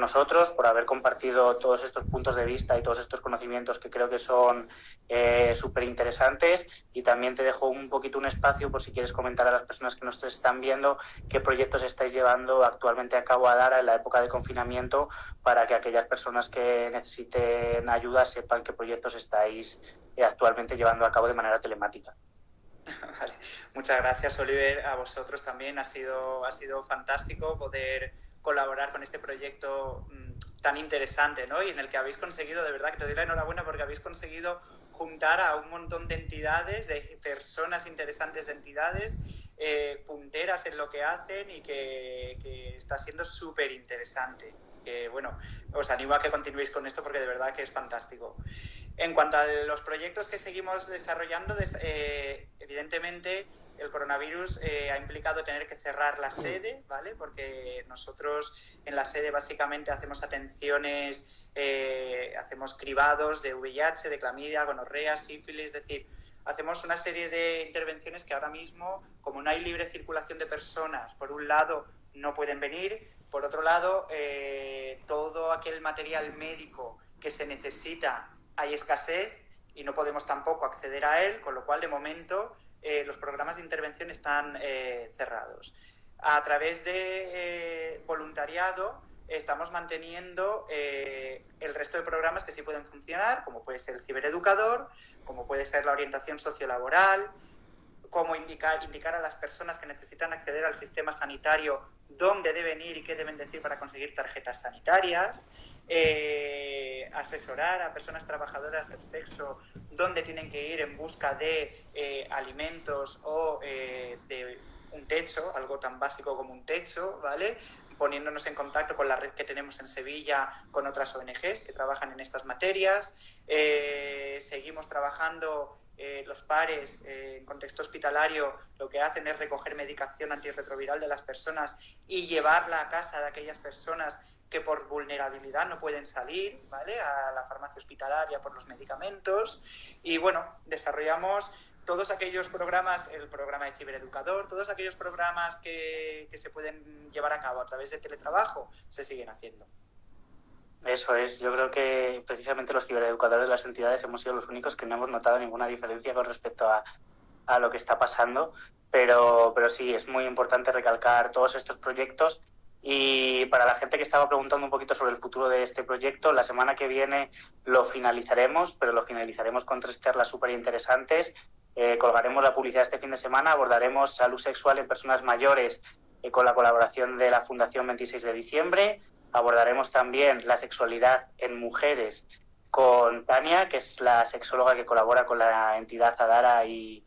nosotros, por haber compartido todos estos puntos de vista y todos estos conocimientos que creo que son súper interesantes. Y también te dejo un poquito un espacio por si quieres comentar a las personas que nos están viendo qué proyectos estáis llevando actualmente a cabo Adara en la época de confinamiento, para que aquellas personas que necesiten ayuda sepan qué proyectos estáis actualmente llevando a cabo de manera telemática. Vale. Muchas gracias, Oliver, a vosotros también. Ha sido fantástico poder colaborar con este proyecto tan interesante, ¿no? Y en el que habéis conseguido, de verdad que te doy la enhorabuena porque habéis conseguido juntar a un montón de entidades, de personas interesantes de entidades, punteras en lo que hacen y que está siendo súper interesante. Que, bueno, os animo a que continuéis con esto porque de verdad que es fantástico. En cuanto a los proyectos que seguimos desarrollando, evidentemente el coronavirus ha implicado tener que cerrar la sede, ¿vale? Porque nosotros en la sede básicamente hacemos atenciones, hacemos cribados de VIH, de clamidia, gonorrea, sífilis, es decir, hacemos una serie de intervenciones que ahora mismo, como no hay libre circulación de personas, por un lado no pueden venir, por otro lado todo aquel material médico que se necesita hay escasez y no podemos tampoco acceder a él, con lo cual de momento los programas de intervención están cerrados. A través de voluntariado estamos manteniendo el resto de programas que sí pueden funcionar, como puede ser el cibereducador, como puede ser la orientación sociolaboral, como indicar a las personas que necesitan acceder al sistema sanitario dónde deben ir y qué deben decir para conseguir tarjetas sanitarias, asesorar a personas trabajadoras del sexo dónde tienen que ir en busca de alimentos o de un techo, algo tan básico como un techo, ¿vale? Poniéndonos en contacto con la red que tenemos en Sevilla con otras ONGs que trabajan en estas materias. Seguimos trabajando los pares en contexto hospitalario, lo que hacen es recoger medicación antirretroviral de las personas y llevarla a casa de aquellas personas que por vulnerabilidad no pueden salir, ¿vale?, a la farmacia hospitalaria por los medicamentos. Y bueno, desarrollamos todos aquellos programas, el programa de cibereducador, todos aquellos programas que se pueden llevar a cabo a través de teletrabajo, se siguen haciendo. Eso es, yo creo que precisamente los cibereducadores de las entidades hemos sido los únicos que no hemos notado ninguna diferencia con respecto a lo que está pasando, pero sí, es muy importante recalcar todos estos proyectos. Y para la gente que estaba preguntando un poquito sobre el futuro de este proyecto, la semana que viene lo finalizaremos, pero lo finalizaremos con 3 charlas súper interesantes. Colgaremos la publicidad este fin de semana, abordaremos salud sexual en personas mayores con la colaboración de la Fundación 26 de diciembre. Abordaremos también la sexualidad en mujeres con Tania, que es la sexóloga que colabora con la entidad Adara y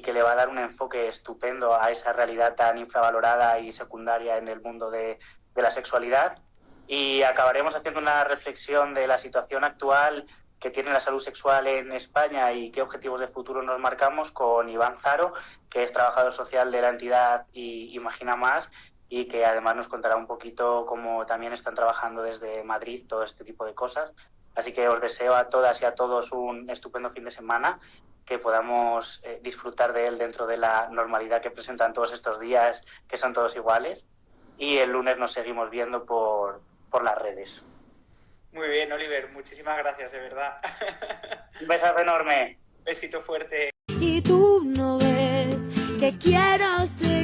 que le va a dar un enfoque estupendo a esa realidad tan infravalorada y secundaria en el mundo de la sexualidad. Y acabaremos haciendo una reflexión de la situación actual que tiene la salud sexual en España y qué objetivos de futuro nos marcamos con Iván Zaro, que es trabajador social de la entidad Imagina Más, y que además nos contará un poquito cómo también están trabajando desde Madrid todo este tipo de cosas. Así que os deseo a todas y a todos un estupendo fin de semana, que podamos disfrutar de él dentro de la normalidad que presentan todos estos días, que son todos iguales. Y el lunes nos seguimos viendo por las redes. Muy bien, Oliver, muchísimas gracias, de verdad. Un besazo enorme. Besito fuerte. Y tú no ves que quiero ser